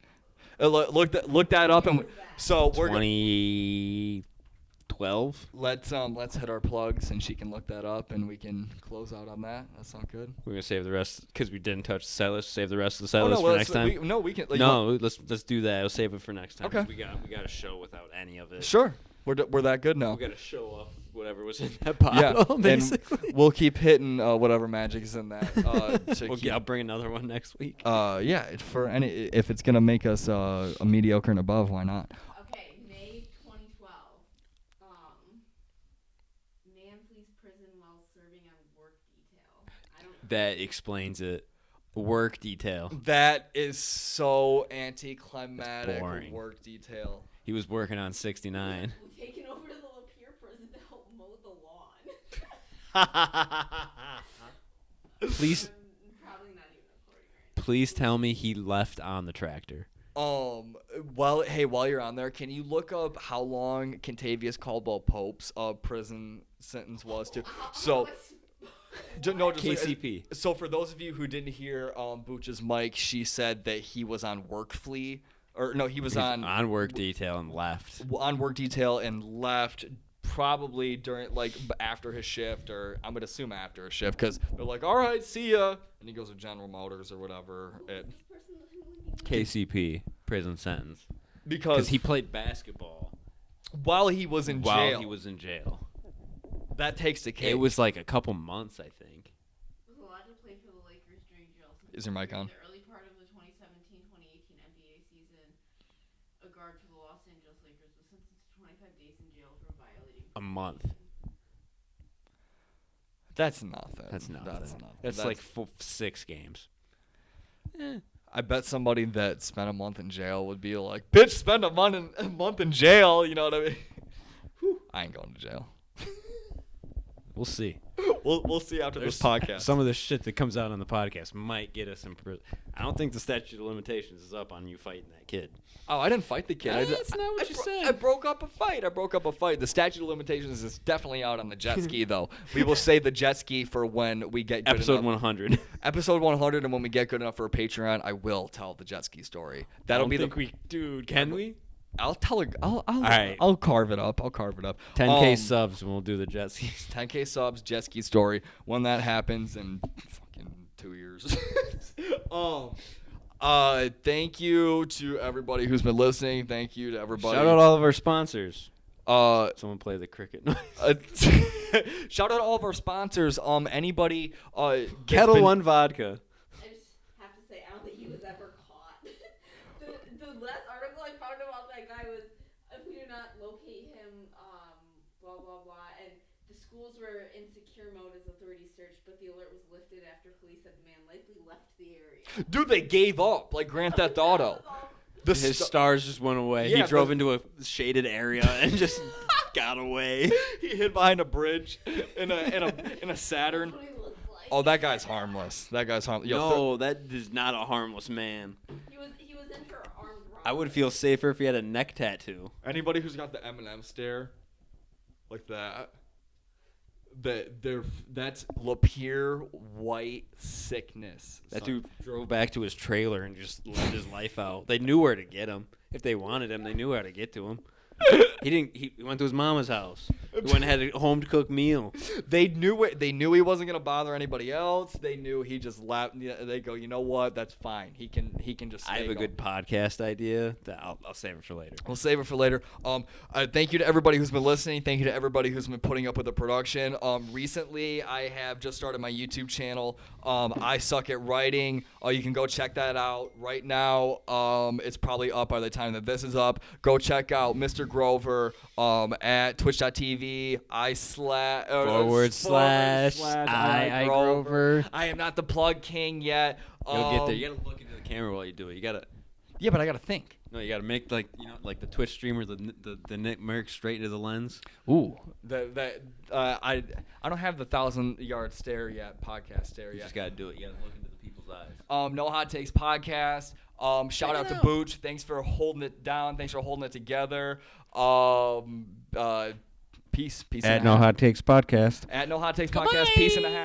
Look that up, and so we're 2012. Let's hit our plugs, and she can look that up, and we can close out on that. That sounds good. We're gonna save the rest because we didn't touch the set list. Save the rest of the set list for next time. We can. Let's do that. We'll save it for next time. Okay. We got a show without any of it. Sure. We're that good now. We got to show off whatever was in that bottle, basically. And we'll keep hitting whatever magic is in that. I'll bring another one next week. Yeah, if it's gonna make us a mediocre and above, why not? Okay, May 2012. Man flees prison while serving on work detail. That explains it. Work detail. That is so anticlimactic. Boring. Work detail. He was working on 69. Taken over to the Lapeer prison to help mow the lawn. Please. Probably not even recording right now. Please tell me he left on the tractor. While you're on there, can you look up how long Contavious Caldwell Pope's prison sentence was to? So. Just KCP. So for those of you who didn't hear Booch's mic, she said that he was on work flee. Or no, he was on work detail and left. On work detail and left probably during after his shift, or I'm gonna assume after his shift, because they're like, all right, see ya, and he goes to General Motors or whatever. KCP prison sentence because he played basketball while he was in jail. That takes the cake. It was like a couple months, I think. Was allowed to play for the Lakers during jail. Is your mic on? The early part of the 2017-2018 NBA season, a guard for the Los Angeles Lakers was sentenced to 25 days in jail for violating a month. That's nothing. That's nothing. That's like 6 games. I bet somebody that spent a month in jail would be like, "Bitch, spend a month in jail." You know what I mean? Whew. I ain't going to jail. We'll see. We'll see after this podcast. Some of the shit that comes out on the podcast might get us in prison. I don't think the statute of limitations is up on you fighting that kid. Oh, I didn't fight the kid. That's not what you said. I broke up a fight. The statute of limitations is definitely out on the jet ski, though. We will save the jet ski for when we get good Episode enough. 100. Episode 100, and when we get good enough for a Patreon, I will tell the jet ski story. That'll be Dude, can we? I'll tell her. All right. I'll carve it up. 10K subs, and we'll do the jet ski. 10K subs, jet ski story. When that happens in fucking 2 years. Thank you to everybody who's been listening. Thank you to everybody. Shout out all of our sponsors. Someone play the cricket noise. Shout out all of our sponsors. Anybody. Kettle One Vodka. I just have to say, I don't think he was ever caught. The last article I found about that guy was, if we do not locate him, blah, blah, blah. And the schools were in secure mode as authorities searched, but the alert was lifted after police said the man likely left the area. Dude, they gave up, like Grand Theft Auto. His stars just went away. Yeah, he drove into a shaded area and just got away. He hid behind a bridge in a Saturn. That's what he looked like. Oh, that guy's harmless. That is not a harmless man. He was in for armed robbery. I would feel safer if he had a neck tattoo. Anybody who's got the Eminem stare, like that. That's Lapeer white sickness. That dude drove back to his trailer and just lived his life out. They knew where to get him. If they wanted him, they knew how to get to him. He didn't. He went to his mama's house. He went and had a home cooked meal. They knew it. They knew he wasn't gonna bother anybody else. They knew he just laughed. They go, you know what? That's fine. He can just. I have a good podcast idea that I'll save it for later. We'll save it for later. Thank you to everybody who's been listening. Thank you to everybody who's been putting up with the production. Recently, I have just started my YouTube channel. I suck at writing. You can go check that out right now. It's probably up by the time that this is up. Go check out Mr. Grover at twitch.tv. /I Grover. I am not the plug king yet. You'll get there. You gotta look into the camera while you do it. You gotta. Yeah, but I gotta think. No, you gotta make like the Twitch streamer, the Nick Merck straight into the lens. Ooh, I don't have the 1,000-yard stare yet. Podcast stare yet. You just gotta do it. You gotta look into the people's eyes. No Hot Takes podcast. Shout out to Booch. Thanks for holding it down. Thanks for holding it together. Peace. At No Hot Takes podcast. At No Hot Takes podcast. Peace and a half.